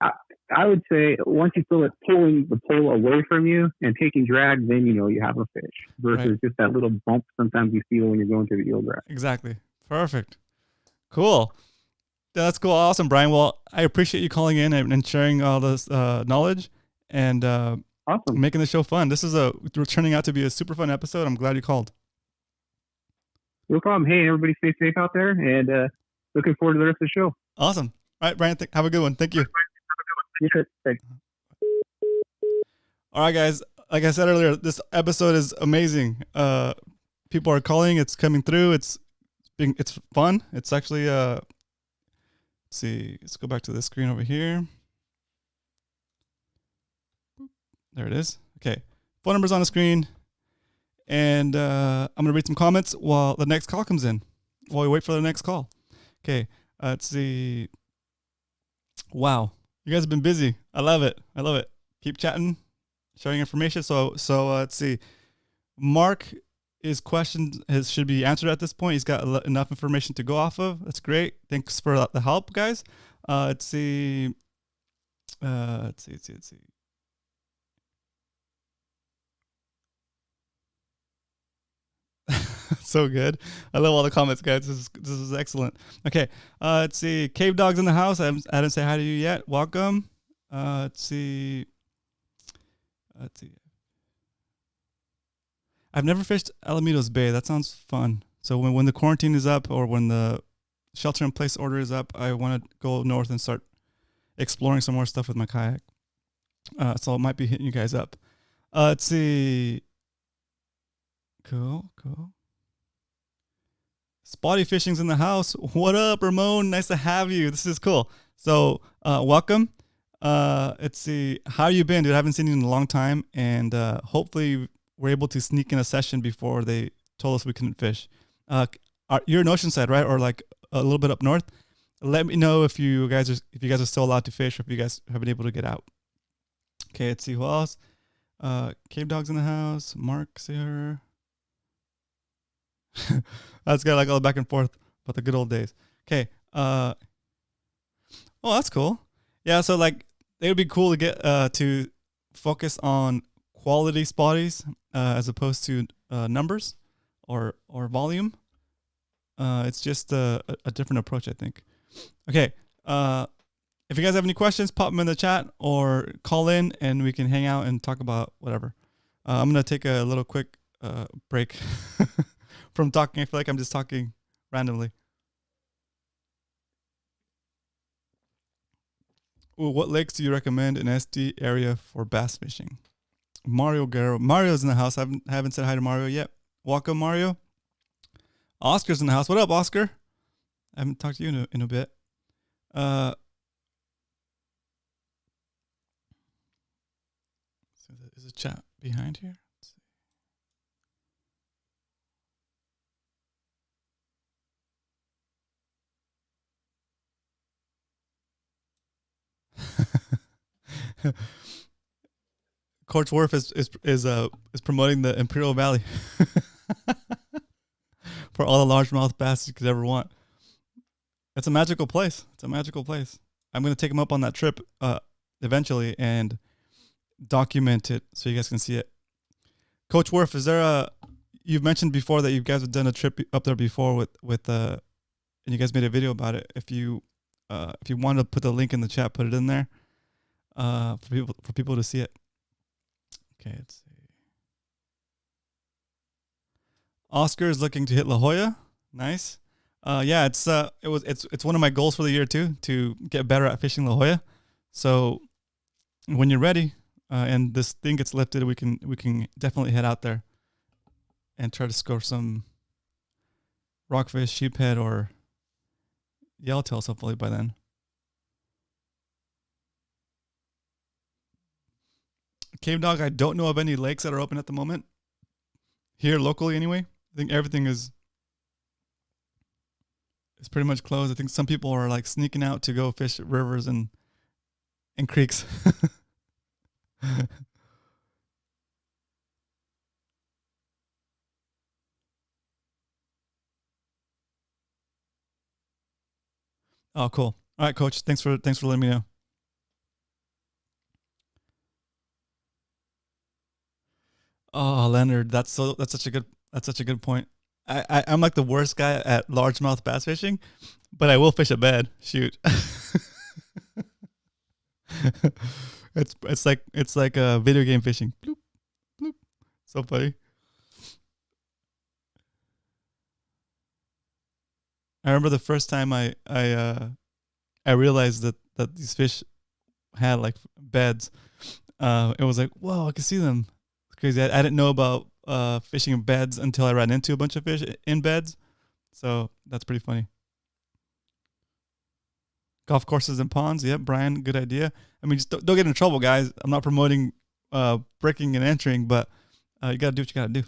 I would say once you feel it pulling the pole away from you and taking drag, then you know you have a fish versus just that little bump sometimes you feel when you're going through the eel drag. Exactly. Perfect. Cool. That's cool. Awesome, Brian. Well, I appreciate you calling in and sharing all this knowledge and awesome. Making the show fun. This is turning out to be a super fun episode. I'm glad you called. No problem. Hey, everybody stay safe out there and looking forward to the rest of the show. Awesome. All right, Brian, have a good one. Thank you. Thanks. All right, guys. Like I said earlier, this episode is amazing. People are calling. It's coming through. It's fun. It's actually let's see. Let's go back to the screen over here. There it is. Okay. Phone number's on the screen. And I'm going to read some comments while the next call comes in. While we wait for the next call. Okay. Let's see. Wow. You guys have been busy. I love it. Keep chatting, sharing information. So let's see. Mark, his question should be answered at this point. He's got enough information to go off of. That's great. Thanks for the help, guys. Let's see. Let's see. So good. I love all the comments, guys. This is excellent. Okay. Let's see. Cave Dog's in the house. I didn't say hi to you yet. Welcome. Let's see. I've never fished Alamitos Bay. That sounds fun. So when the quarantine is up or when the shelter in place order is up, I want to go north and start exploring some more stuff with my kayak. So it might be hitting you guys up. Let's see. Cool. Spotty Fishing's in the house. What up, Ramon? Nice to have you. This is cool. So, welcome. Let's see. How you been, dude? I haven't seen you in a long time, and hopefully we're able to sneak in a session before they told us we couldn't fish. You're in Oceanside, right? Or like a little bit up north. Let me know if you guys are still allowed to fish, or if you guys have been able to get out. Okay, let's see who else. Cave Dog's in the house. Mark's here. That's got like all the back and forth about the good old days. Okay. Oh, that's cool. Yeah. So like, it would be cool to get to focus on quality spotties as opposed to numbers or volume. It's just a different approach, I think. Okay. If you guys have any questions, pop them in the chat or call in and we can hang out and talk about whatever. I'm going to take a little quick break from talking. I feel like I'm just talking randomly. Ooh, what lakes do you recommend in SD area for bass fishing? Mario Guerrero. Mario's in the house. I haven't said hi to Mario yet. Welcome, Mario. Oscar's in the house. What up, Oscar? I haven't talked to you in a bit. So is a chat behind here? Coach Wharf is promoting the Imperial Valley for all the largemouth bass you could ever want. It's a magical place. I'm going to take him up on that trip eventually and document it so you guys can see it. Coach Wharf, you've mentioned before that you guys have done a trip up there before with and you guys made a video about it. If you want to put the link in the chat, put it in there for people to see it. Okay, let's see. Oscar is looking to hit La Jolla. Nice. Yeah, it's one of my goals for the year too, to get better at fishing La Jolla. So when you're ready and this thing gets lifted, we can definitely head out there and try to score some rockfish, sheephead, or yellowtails hopefully by then. Cave Dog, I don't know of any lakes that are open at the moment. Here locally anyway. I think everything is pretty much closed. I think some people are like sneaking out to go fish rivers and creeks. Oh, cool. All right, Coach. Thanks for letting me know. Oh, Leonard, that's such a good point. I'm like the worst guy at largemouth bass fishing, but I will fish a bed. Shoot. It's like a video game fishing. Bloop, bloop. So funny. I remember the first time I realized that these fish had like beds. It was like, whoa, I can see them. It's crazy. I didn't know about fishing in beds until I ran into a bunch of fish in beds. So that's pretty funny. Golf courses and ponds. Yep, Brian, good idea. I mean, just don't get in trouble, guys. I'm not promoting breaking and entering, but you gotta do what you gotta do.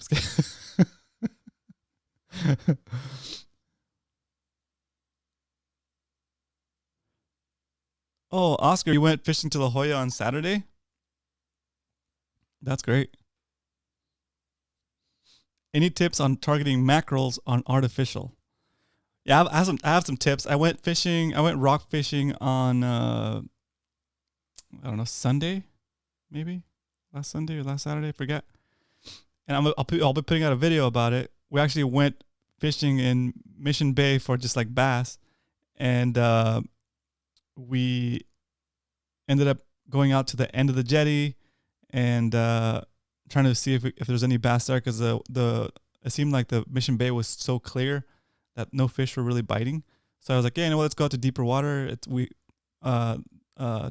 Oh, Oscar, you went fishing to La Jolla on Saturday? That's great. Any tips on targeting mackerels on artificial? Yeah, I have some tips. I went fishing. I went rock fishing on I don't know, Sunday, maybe last Sunday or last Saturday, I forget. And I'll be putting out a video about it. We actually went fishing in Mission Bay for just like bass, and we ended up going out to the end of the jetty and trying to see if there's any bass there, because it seemed like the Mission Bay was so clear that no fish were really biting. So I was like, yeah, you know what, let's go out to deeper water.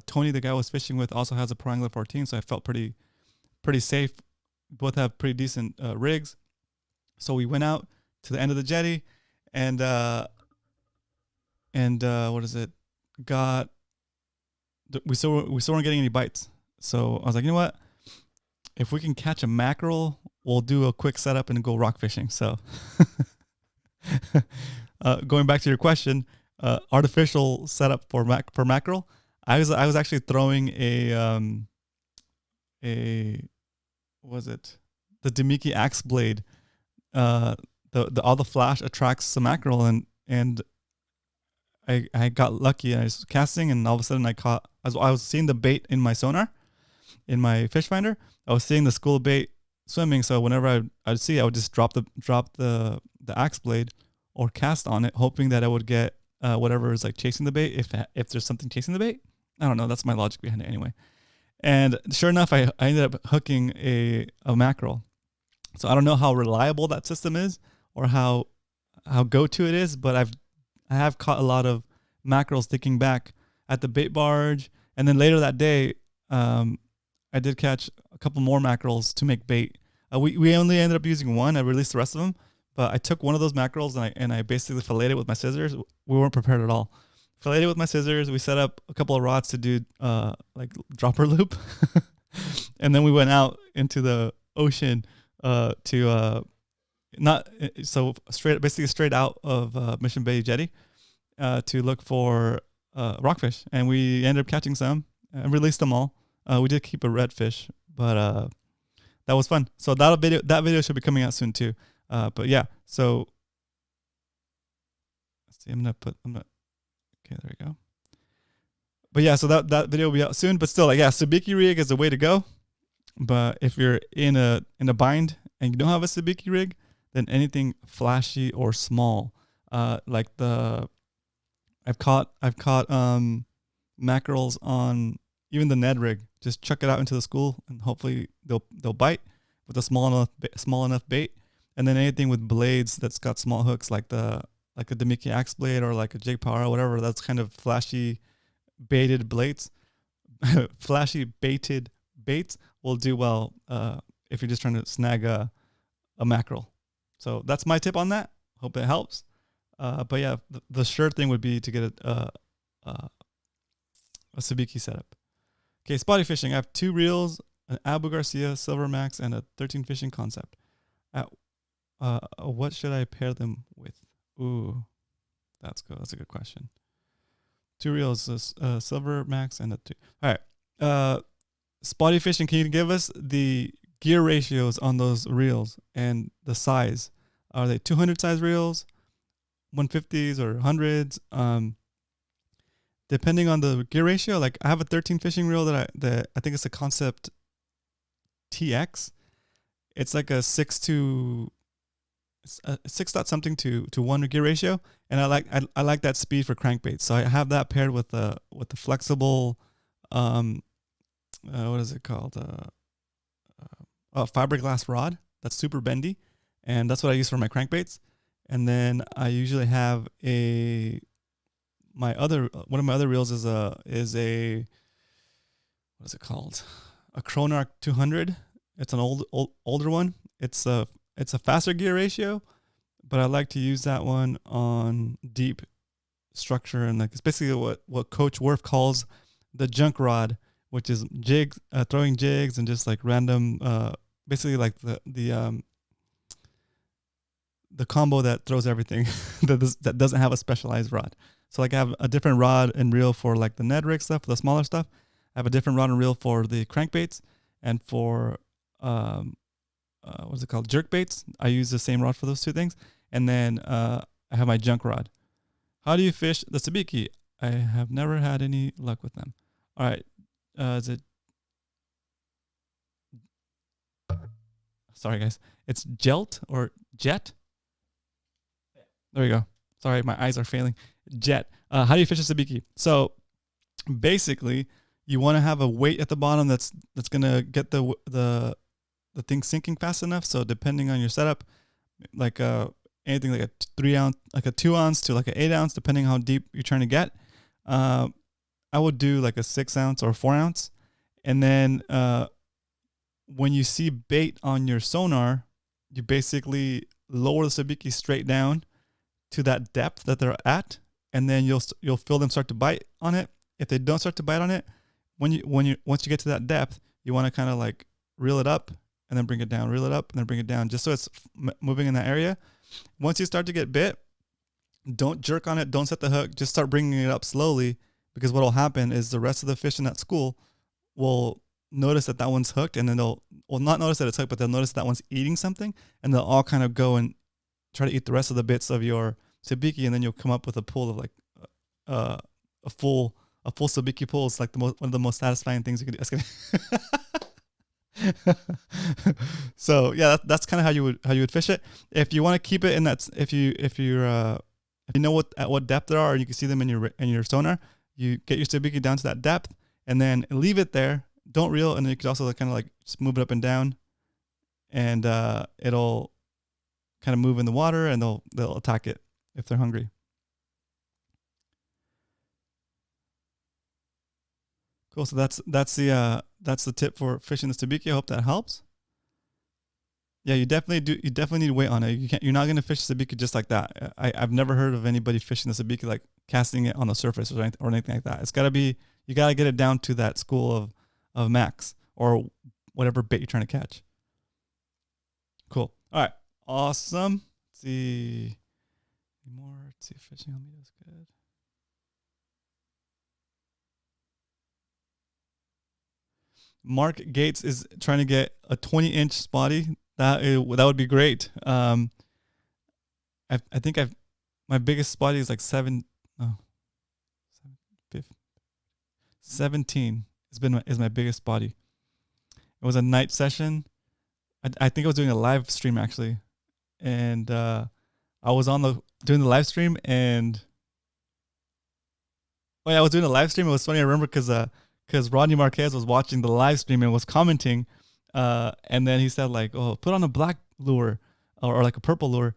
Tony, the guy I was fishing with, also has a Pro Angler 14, so I felt pretty safe. Both have pretty decent rigs. So we went out to the end of the jetty, and what is it? We still weren't getting any bites. So I was like, you know what? If we can catch a mackerel, we'll do a quick setup and go rock fishing. So going back to your question, artificial setup for mackerel. I was actually throwing a what was it? The Demiki axe blade. The all the flash attracts some mackerel, and I got lucky. I was casting, and all of a sudden I was seeing the bait in my sonar, in my fish finder. I was seeing the school of bait swimming. So whenever I'd see, I would just drop the axe blade or cast on it, hoping that I would get whatever is like chasing the bait. If there's something chasing the bait, I don't know. That's my logic behind it anyway. And sure enough, I ended up hooking a mackerel. So I don't know how reliable that system is or how go-to it is, but I have caught a lot of mackerels sticking back at the bait barge. And then later that day, I did catch a couple more mackerels to make bait. We only ended up using one. I released the rest of them, but I took one of those mackerels and I basically filleted it with my scissors. We weren't prepared at all. Filleted it with my scissors. We set up a couple of rods to do like dropper loop, and then we went out into the ocean to basically straight out of Mission Bay Jetty to look for rockfish, and we ended up catching some and released them all. We did keep a redfish, but that was fun. So that video should be coming out soon too. But yeah, so let's see. Okay, there we go. But yeah, so that video will be out soon. But still, like, yeah, Sabiki rig is the way to go. But if you're in a bind and you don't have a Sabiki rig, then anything flashy or small, like I've caught mackerels on even the Ned rig. Just chuck it out into the school and hopefully they'll bite with a small enough bait. And then anything with blades that's got small hooks, like a Demiki axe blade or like a Jake Power or whatever, that's kind of flashy baited baits. Flashy baited baits will do well if you're just trying to snag a mackerel. So that's my tip on that. Hope it helps. But yeah, the sure thing would be to get a Sabiki setup. Okay, spotty fishing. I have 2 reels, an Abu Garcia Silver Max, and a 13 fishing concept. What should I pair them with? Ooh, that's good. That's a good question. 2 reels, Silver Max, and a 2. All right. Spotty fishing. Can you give us the gear ratios on those reels and the size? Are they 200 size reels, 150s or 100s? depending on the gear ratio, like I have a 13 fishing reel that I think it's a Concept TX. It's like a 6 dot something to 1 gear ratio, and I like that speed for crankbaits. So I have that paired with the flexible, what is it called? Fiberglass rod that's super bendy, and that's what I use for my crankbaits. And then I usually have one of my other reels is a what is it called? A Chronarch 200. It's an older one. It's a faster gear ratio, but I like to use that one on deep structure, and like it's basically what Coach Worf calls the junk rod, which is jigs, throwing jigs and just like random, basically like the combo that throws everything that doesn't have a specialized rod. So like I have a different rod and reel for like the Ned rig stuff, the smaller stuff. I have a different rod and reel for the crankbaits, and for what is it called? Jerk baits. I use the same rod for those two things. And then I have my junk rod. How do you fish the sabiki? I have never had any luck with them. All right. Is it? Sorry, guys. It's Jelt or Jet. There you go. Sorry, my eyes are failing. Jet. How do you fish a sabiki? So basically, you want to have a weight at the bottom that's gonna get the thing sinking fast enough. So depending on your setup, like anything like a 3 ounce, like a 2 ounce to like an 8 ounce, depending how deep you're trying to get. I would do like a 6 ounce or 4 ounce, and then when you see bait on your sonar, you basically lower the sabiki straight down to that depth that they're at, and then you'll feel them start to bite on it. If they don't start to bite on it, once you get to that depth, you want to kind of like reel it up and then bring it down, reel it up and then bring it down, just so it's moving in that area. Once you start to get bit, don't jerk on it, don't set the hook, just start bringing it up slowly, because what will happen is the rest of the fish in that school will notice that one's hooked, and then they'll not notice that it's hooked, but they'll notice that one's eating something, and they'll all kind of go and try to eat the rest of the bits of your sabiki, and then you'll come up with a pool of like a full sabiki pool. It's like one of the most satisfying things you can do. So yeah, that's kind of how you would fish it. If you want to keep it in that, if you know at what depth they are, and you can see them in your sonar, you get your sabiki down to that depth, and then leave it there. Don't reel, and then you can also kind of like just move it up and down, and it'll kind of move in the water, and they'll attack it if they're hungry. Cool. So that's the tip for fishing the sabiki. I hope that helps. Yeah, you definitely need weight on it. You're not going to fish the sabiki just like that. I've never heard of anybody fishing the sabiki like casting it on the surface or anything like that. You got to get it down to that school of max or whatever bait you're trying to catch. Cool. All right. Awesome. Let's see. More. Let's see. Fishing on me is good. Mark Gates is trying to get a 20-inch spotty. That would be great. I think my biggest spotty is like 17 is my biggest spotty. It was a night session. I think I was doing a live stream actually, and I was doing the live stream, and I was doing the live stream. It was funny. I remember because Rodney Marquez was watching the live stream and was commenting, and then he said like, "Oh, put on a black lure or like a purple lure,"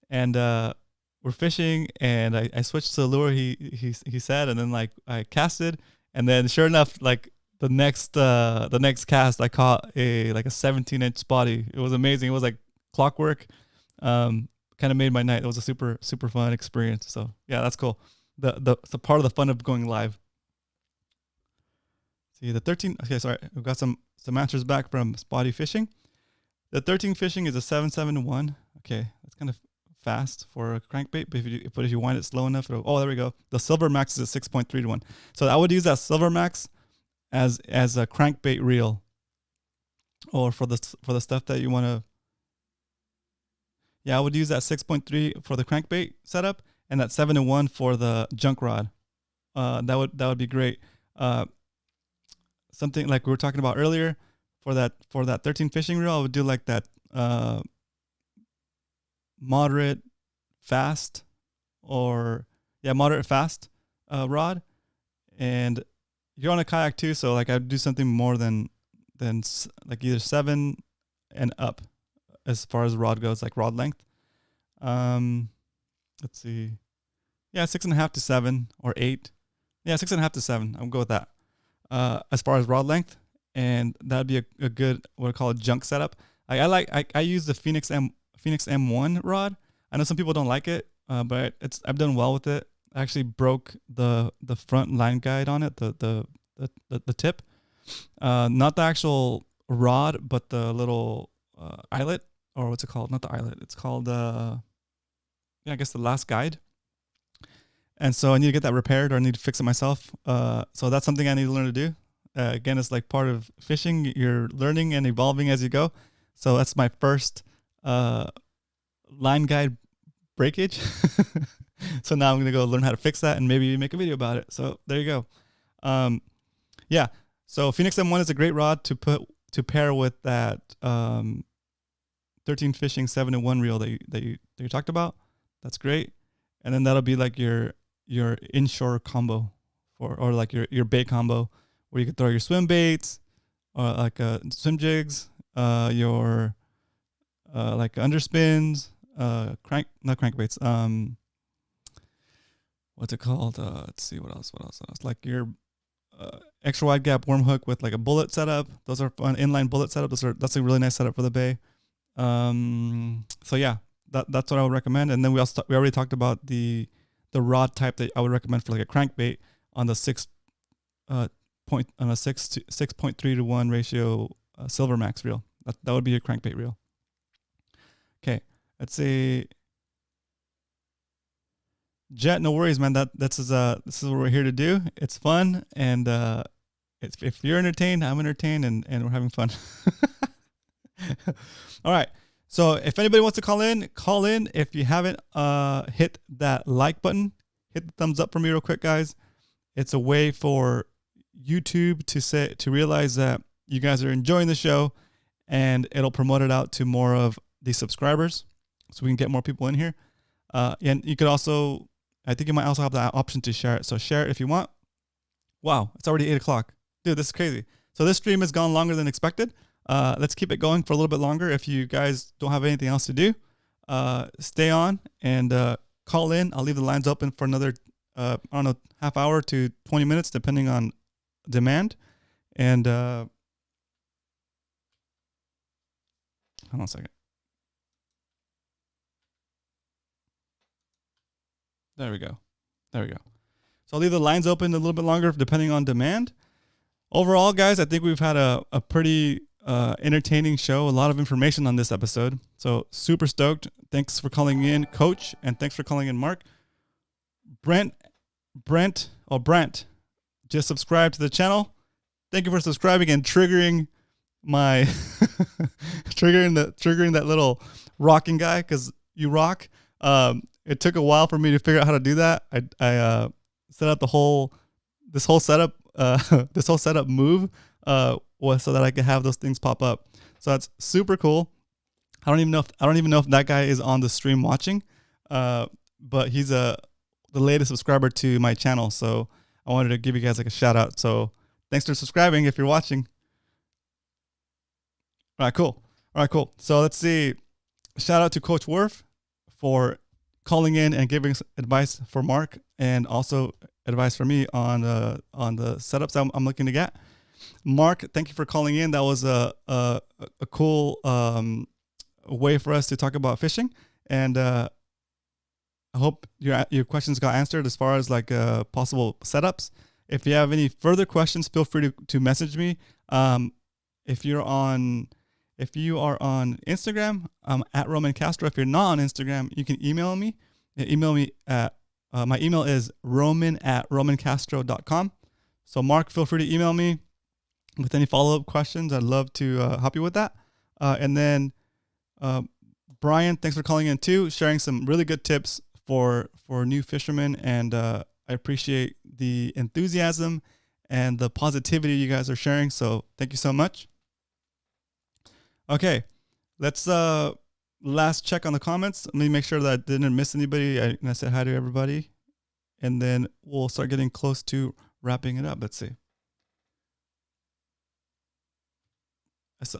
and we're fishing, and I switched to the lure he said, and then like I casted, and then sure enough, like the next cast, I caught a 17-inch spotty. It was amazing. It was like clockwork. Kind of made my night. It was a super super fun experience. So yeah, that's cool. It's a part of the fun of going live. See the 13. Okay, sorry, we've got some answers back from Spotty Fishing. The 13 fishing is a 7.7 Okay, that's kind of fast for a crankbait, but if you wind it slow enough, there we go. The Silver Max is a 6.3 to 1. So I would use that Silver Max as a crankbait reel, or for the stuff that you want to. Yeah, I would use that 6.3 for the crankbait setup, and that 7-1 for the junk rod that would be great. Something like we were talking about earlier for that 13 fishing reel, I would do like that moderate fast moderate fast rod. And you're on a kayak too, so like I'd do something more than like either 7 and up as far as rod goes, like rod length. Let's see. Yeah, 6.5 to 7 or 8. Yeah, 6.5 to 7. I'll go with that. As far as rod length, and that'd be a good what I call a junk setup. I use the Phoenix M1 rod. I know some people don't like it, but I've done well with it. I actually broke the front line guide on it, the tip, not the actual rod, but the little eyelet, or what's it called? Not the eyelet. It's called I guess the last guide. And so I need to get that repaired, or I need to fix it myself. So that's something I need to learn to do. Again, it's like part of fishing. You're learning and evolving as you go. So that's my first line guide breakage. So now I'm going to go learn how to fix that and maybe make a video about it. So there you go. Yeah. So Phoenix M1 is a great rod to pair with that 13 fishing 7-in-1 reel that you talked about. That's great. And then that'll be like your inshore combo or like your bait combo, where you can throw your swim baits or like swim jigs, your like underspins, not crankbaits. What's it called? Let's see what else. Like your extra wide gap worm hook with like a bullet setup. Those are fun. Inline bullet setup. That's a really nice setup for the bay. So yeah, that's what I would recommend. And then we already talked about the rod type that I would recommend for like a crankbait on the 6.3 to 1 ratio Silver Max reel. That would be your crankbait reel. Okay, let's see. Jet, no worries, man. This is what we're here to do. It's fun, and if you're entertained, I'm entertained, and we're having fun. All right. So if anybody wants to call in. If you haven't hit that like button, hit the thumbs up for me real quick, guys. It's a way for YouTube to realize that you guys are enjoying the show, and it'll promote it out to more of the subscribers, so we can get more people in here. And you could also, I think you might also have the option to share it. So share it if you want. Wow, it's already 8 o'clock. Dude, this is crazy. So this stream has gone longer than expected. Let's keep it going for a little bit longer. If you guys don't have anything else to do, stay on and call in. I'll leave the lines open for another, half hour to 20 minutes, depending on demand. And hold on a second. There we go. So I'll leave the lines open a little bit longer depending on demand. Overall, guys, I think we've had a pretty entertaining show. A lot of information on this episode. So super stoked. Thanks for calling in, Coach, and thanks for calling in, Mark. Brent, just subscribe to the channel. Thank you for subscribing and triggering my triggering that little rocking guy, because you rock. It took a while for me to figure out how to do that. I set up this whole setup move was so that I could have those things pop up. So that's super cool. I don't even know if that guy is on the stream watching, but he's the latest subscriber to my channel. So I wanted to give you guys like a shout out. So thanks for subscribing if you're watching. All right, cool. So let's see. Shout out to Coach Worf for calling in and giving advice for Mark, and also advice for me on the setups I'm looking to get. Mark, thank you for calling in. That was a cool way for us to talk about fishing, and I hope your questions got answered as far as like possible setups. If you have any further questions, feel free to message me. If you are on Instagram, I'm at Roman Castro. If you're not on Instagram, you can email me. Email me at my email is roman@romancastro.com. So Mark, feel free to email me with any follow-up questions. I'd love to help you with that. And then Brian, thanks for calling in too, sharing some really good tips for new fishermen. And I I appreciate the enthusiasm and the positivity you guys are sharing. So thank you so much. Okay, let's last check on the comments. Let me make sure that I didn't miss anybody. I said hi to everybody, and then we'll start getting close to wrapping it up. Let's see.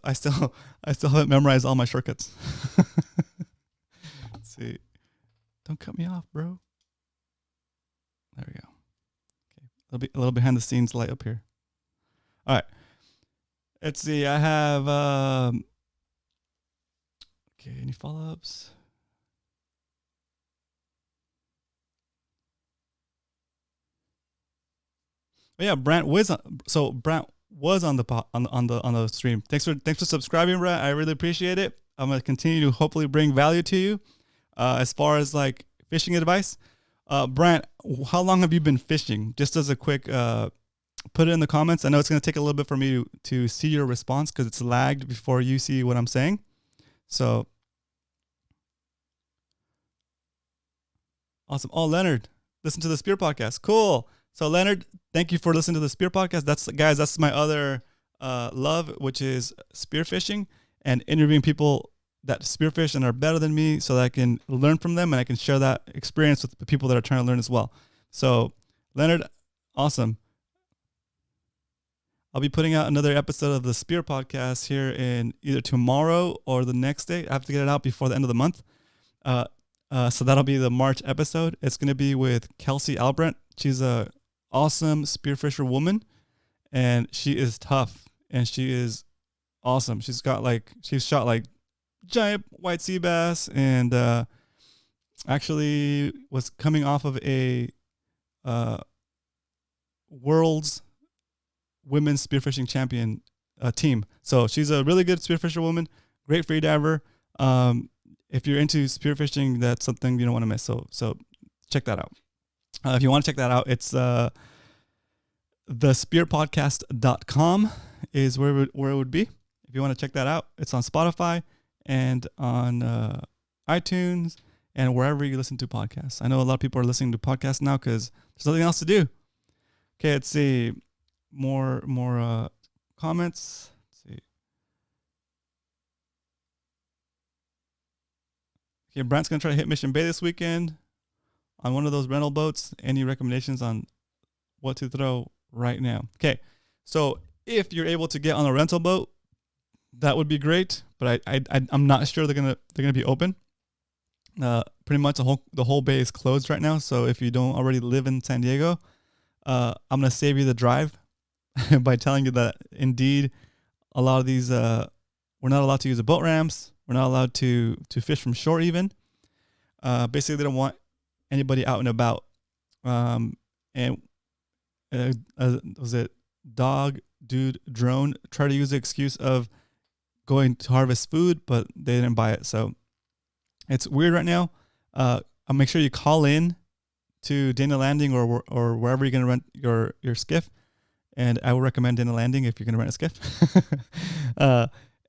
I still haven't memorized all my shortcuts. Let's see. Don't cut me off, bro. There we go. Okay, a little behind the scenes light up here. All right. Let's see. I have okay. Any follow ups? Oh yeah, Brant was on. So Brant was on the stream. Thanks for subscribing, Brant. I really appreciate it. I'm gonna continue to hopefully bring value to you. As far as like fishing advice, Brant, how long have you been fishing? Just as a quick, put it in the comments. I know it's gonna take a little bit for me to see your response because it's lagged before you see what I'm saying. So awesome. Oh, Leonard, listen to the Spear Podcast. Cool. So Leonard, thank you for listening to the Spear Podcast. That's my other love, which is spearfishing and interviewing people that spearfish and are better than me so that I can learn from them and I can share that experience with the people that are trying to learn as well. So Leonard, awesome. I'll be putting out another episode of the Spear Podcast here in either tomorrow or the next day. I have to get it out before the end of the month. So that'll be the March episode. It's going to be with Kelsey Albrecht. She's a awesome spearfisher woman, and she is tough, and she is awesome. She's shot like giant white sea bass, and actually was coming off of a world's women's spearfishing champion team. So she's a really good spearfisher woman, great free diver. If you're into spearfishing, that's something you don't want to miss. So check that out. If you want to check that out, it's thespearpodcast.com is where it would be. If you want to check that out, it's on Spotify and on iTunes and wherever you listen to podcasts. I know a lot of people are listening to podcasts now because there's nothing else to do. Okay, let's see. More comments. Let's see. Okay, Brant's going to try to hit Mission Bay this weekend on one of those rental boats. Any recommendations on what to throw right now? Okay, so if you're able to get on a rental boat, that would be great. But I'm not sure they're gonna be open. Pretty much the whole bay is closed right now. So if you don't already live in San Diego, I'm gonna save you the drive by telling you that indeed a lot of these we're not allowed to use the boat ramps. We're not allowed to fish from shore even. Basically, they don't want anybody out and about. And was it Dog Dude Drone tried to use the excuse of going to harvest food, but they didn't buy it. So it's weird right now. I'll make sure you call in to Dana Landing or wherever you're going to rent your skiff. And I would recommend Dana Landing if you're going to rent a skiff.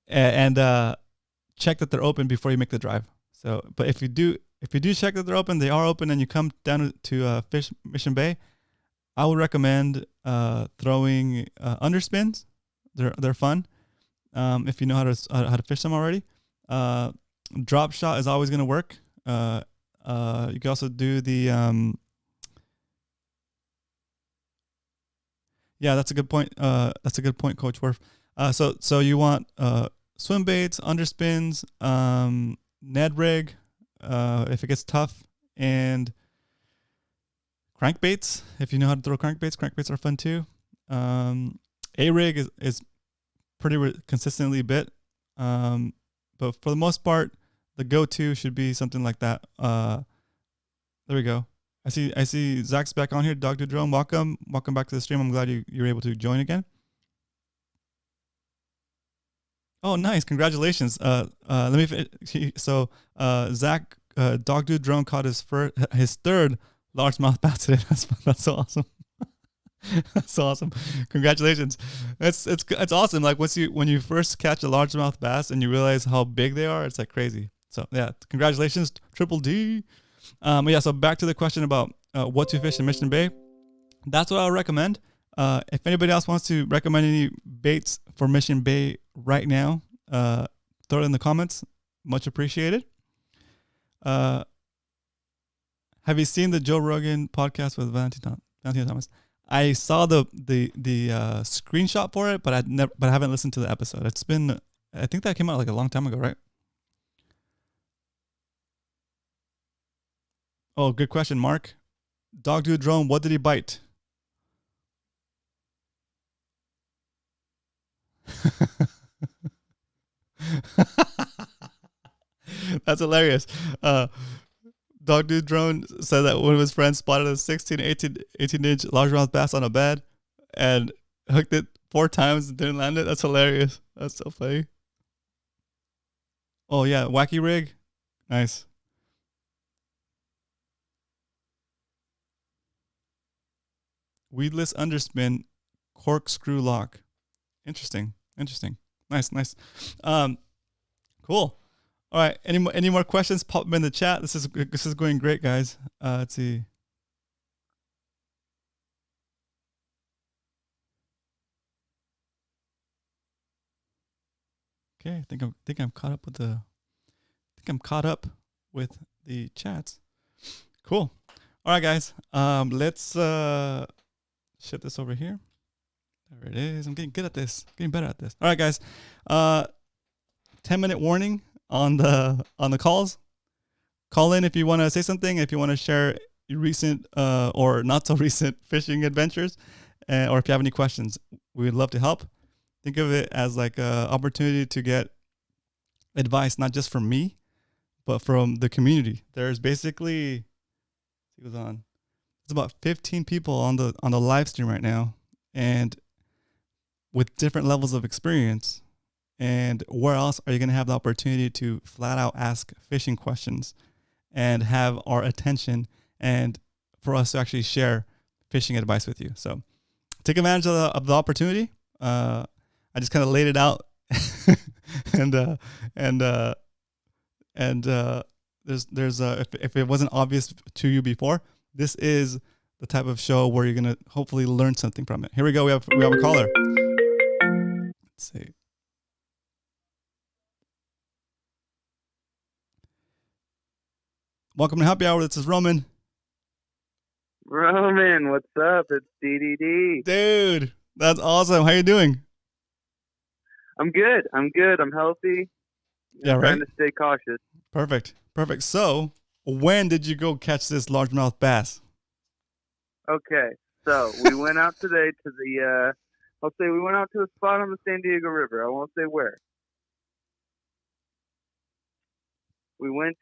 and check that they're open before you make the drive. So, but if you do check that they're open, they are open, and you come down to Fish Mission Bay, I would recommend throwing underspins. They're fun if you know how to fish them already. Drop shot is always going to work. You can also do the yeah, that's a good point. That's a good point, Coach Worf. So you want swim baits, underspins, Ned rig, if it gets tough, and crankbaits. If you know how to throw crankbaits are fun too. A rig is pretty consistently bit, but for the most part, the go-to should be something like that. There we go. I see Zach's back on here. Dr. Drone, welcome back to the stream. I'm glad you're able to join again. Oh, nice! Congratulations. Let me. So, Zach, Dog Dude Drone caught his third largemouth bass today. That's so awesome. That's so awesome. Congratulations. It's awesome. Like when you first catch a largemouth bass and you realize how big they are, it's like crazy. So yeah, congratulations, Triple D. Yeah. So back to the question about what to fish in Mission Bay, that's what I would recommend. If anybody else wants to recommend any baits for Mission Bay right now, throw it in the comments. Much appreciated. Have you seen the Joe Rogan podcast with Valentino Thomas? I saw the screenshot for it, but I haven't listened to the episode. It's been, I think that came out like a long time ago, right? Oh, good question, Mark. Dog Dude Drone, what did he bite? That's hilarious. Dog Dude Drone said that one of his friends spotted a 16, 18 inch largemouth bass on a bed and hooked it 4 times and didn't land it. That's hilarious. That's so funny. Oh, yeah. Wacky rig. Nice. Weedless underspin corkscrew lock. Interesting. Nice. Cool. All right. Any more questions? Pop them in the chat. This is going great, guys. Let's see. Okay, I think I'm caught up with the chats. Cool. All right, guys. Let's shift this over here. There it is. I'm getting good at this. Getting better at this. All right, guys. 10-minute warning on the calls. Call in if you want to say something, if you want to share your recent or not so recent fishing adventures, or if you have any questions. We would love to help. Think of it as like an opportunity to get advice, not just from me, but from the community. There's basically, it's about 15 people on the live stream right now, and with different levels of experience. And where else are you going to have the opportunity to flat out ask fishing questions and have our attention and for us to actually share fishing advice with you? So take advantage of the opportunity. I just kind of laid it out, and there's if it wasn't obvious to you before, this is the type of show where you're gonna hopefully learn something from it. Here we go. We have a caller. Let's see. Welcome to Happy Hour. This is Roman. Roman, what's up? It's DDD. Dude, that's awesome. How you doing? I'm good. I'm healthy. Yeah, right. Trying to stay cautious. Perfect. So, when did you go catch this largemouth bass? Okay, so we went out today to the. I'll say we went out to a spot on the San Diego River. I won't say where. We went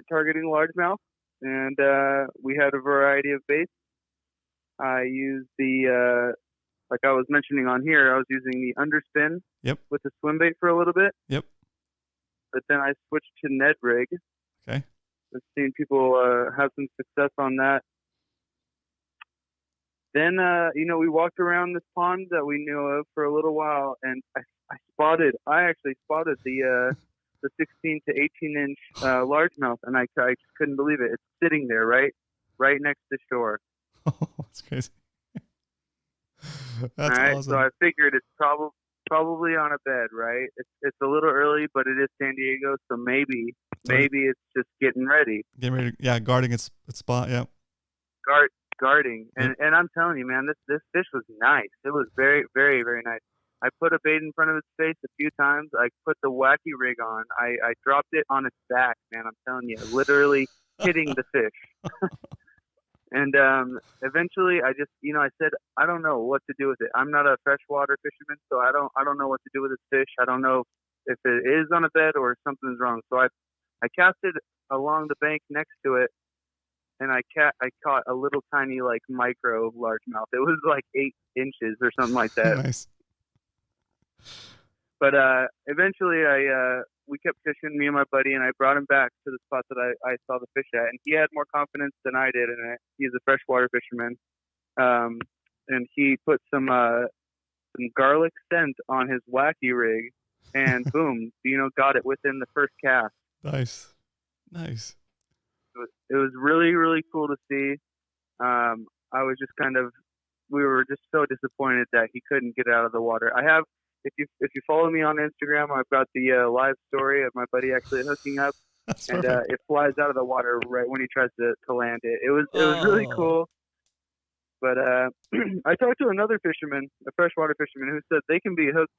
targeting largemouth, and we had a variety of baits. I used the like I was mentioning on here, I was using the underspin with the swim bait for a little bit. Yep. But then I switched to Ned rig. Okay. I've seen people have some success on that. Then, we walked around this pond that we knew of for a little while, and I actually spotted the 16 to 18 inch largemouth, and I just couldn't believe it. It's sitting there right next to shore. Oh, that's crazy. That's all right, awesome. So I figured it's probably on a bed, right? It's a little early, but it is San Diego, so maybe it's just getting ready. Guarding its spot. Yeah. Guarding, and I'm telling you, man, this fish was nice. It was very, very, very nice. I put a bait in front of its face a few times. I put the wacky rig on. I dropped it on its back, man. I'm telling you, literally hitting the fish. And eventually, I just, I said, I don't know what to do with it. I'm not a freshwater fisherman, so I don't know what to do with this fish. I don't know if it is on a bed or if something's wrong. So I cast it along the bank next to it, and I caught a little tiny like micro largemouth. It was like 8 inches or something like that. Nice. But eventually, we kept fishing, me and my buddy, and I brought him back to the spot that I saw the fish at. And he had more confidence than I did in it. He's a freshwater fisherman. And he put some garlic scent on his wacky rig, and boom, got it within the first cast. Nice. it was really, really cool to see. I was just we were just so disappointed that he couldn't get out of the water. I have, if you follow me on Instagram, I've got the live story of my buddy actually hooking up, and it flies out of the water right when he tries to land it. It was really cool. But I talked to another fisherman, a freshwater fisherman, who said they can be hooked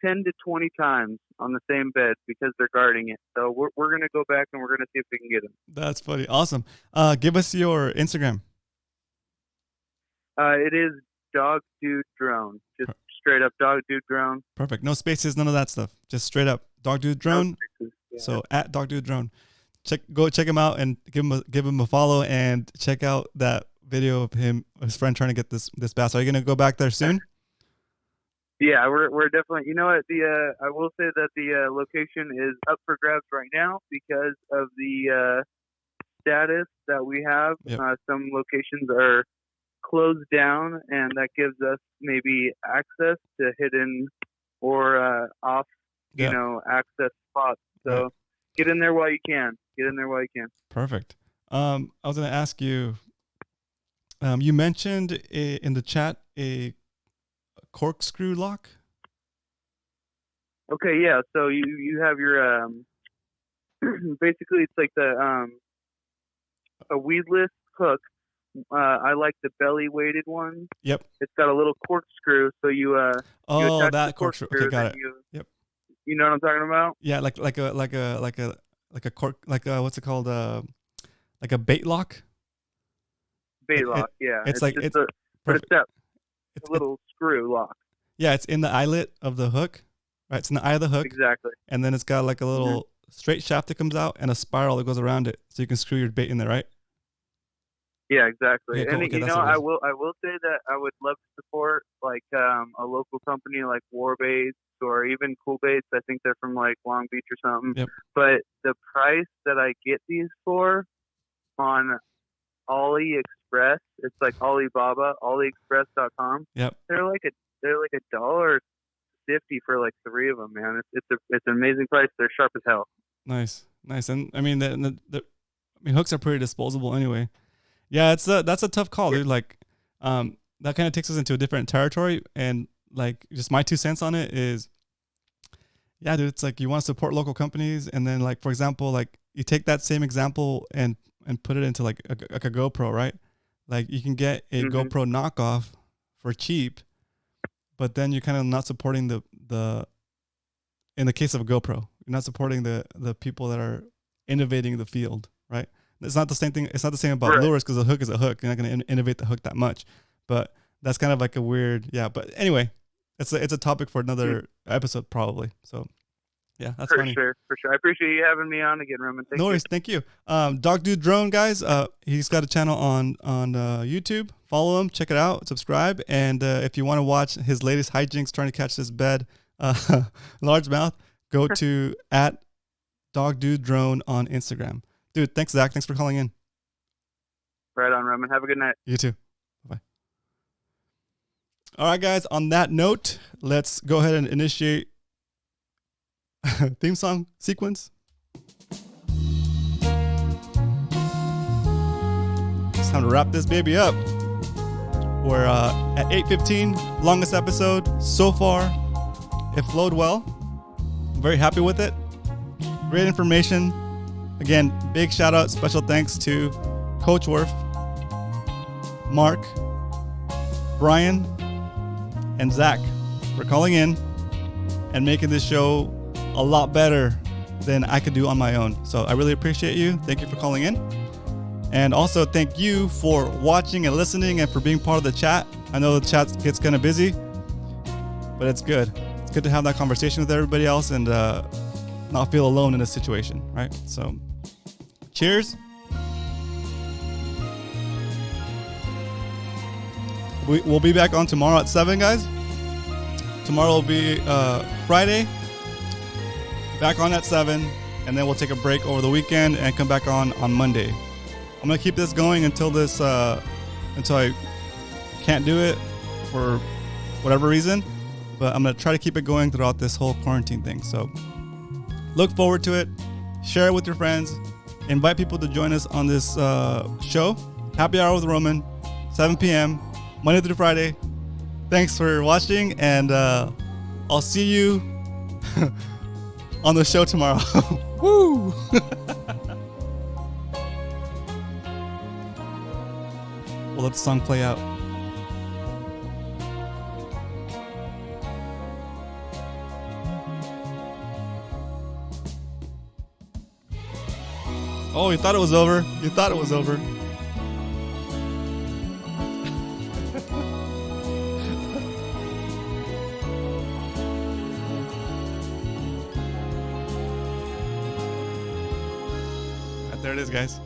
10 to 20 times on the same bed because they're guarding it. So we're going to go back and we're going to see if we can get them. That's funny. Awesome. Give us your Instagram. It is Dog Dude Drone. Just straight up Dog Dude Drone. Perfect. No spaces, none of that stuff. Just straight up Dog Dude Drone. No spaces, yeah. So at Dog Dude Drone. Go check him out and give him a follow, and check out that video of his friend trying to get this bass. Are you going to go back there soon? Yeah, we're definitely. You know what? I will say that the location is up for grabs right now because of the status that we have. Yep. Some locations are closed down, and that gives us maybe access to hidden or off, access spots. So get in there while you can. Perfect. I was going to ask you. You mentioned in the chat a corkscrew lock. Okay, yeah. So you have your basically it's like the a weedless hook. I like the belly weighted one. Yep. It's got a little corkscrew, so you attach that the corkscrew. Okay, got it. Yep. You know what I'm talking about? Yeah, like a cork, what's it called? Like a bait lock. Bait lock, yeah. It's a little screw lock. Yeah, it's in the eyelet of the hook, right? It's in the eye of the hook. Exactly. And then it's got like a little straight shaft that comes out and a spiral that goes around it, so you can screw your bait in there, right? Yeah, exactly. Okay, cool. And Okay, I will say that I would love to support like a local company like War Baits or even Cool Baits. I think they're from like Long Beach or something. Yep. But the price that I get these for on AliExpress, it's like Alibaba, AliExpress.com. Yep. They're like $1.50 for like 3 of them, man. It's an amazing price. They're sharp as hell. Nice. And I mean, hooks are pretty disposable anyway. Yeah, that's a tough call, dude. Like, that kind of takes us into a different territory, and like, just my 2 cents on it is, yeah, dude, it's like you want to support local companies, and then like, for example, like you take that same example and put it into like a GoPro, right? Like you can get a GoPro knockoff for cheap, but then you're kind of not supporting the in the case of a GoPro, you're not supporting the people that are innovating the field, right? It's not the same thing. It's not the same about lures, because a hook is a hook. You're not going to innovate the hook that much, but that's kind of like a weird, But anyway, it's a topic for another episode probably. So yeah, that's funny. For sure. I appreciate you having me on again, Roman. No worries. Thank you. Dog Dude Drone, guys. He's got a channel on YouTube. Follow him, check it out, subscribe, and if you want to watch his latest hijinks trying to catch this bed, largemouth, go to at Dog Dude Drone on Instagram. Dude, thanks, Zach. Thanks for calling in. Right on, Roman. Have a good night. You too. Bye. All right, guys. On that note, let's go ahead and initiate theme song sequence. It's time to wrap this baby up. We're at 8:15, longest episode so far. It flowed well. I'm very happy with it. Great information. Again, big shout out, special thanks to Coach Worf, Mark, Brian, and Zach for calling in and making this show a lot better than I could do on my own. So I really appreciate you. Thank you for calling in. And also thank you for watching and listening and for being part of the chat. I know the chat gets kind of busy, but it's good. It's good to have that conversation with everybody else and not feel alone in this situation, right? So cheers. We'll be back on tomorrow at 7, guys. Tomorrow will be Friday. Back on at 7, and then we'll take a break over the weekend and come back on Monday. I'm gonna keep this going until I can't do it for whatever reason, but I'm gonna try to keep it going throughout this whole quarantine thing. So look forward to it. Share it with your friends. invite people to join us on this show. Happy Hour with Roman, 7 p.m., Monday through Friday. Thanks for watching, and I'll see you on the show tomorrow. Woo! We'll let the song play out. Oh, you thought it was over? You thought it was over. There it is, guys.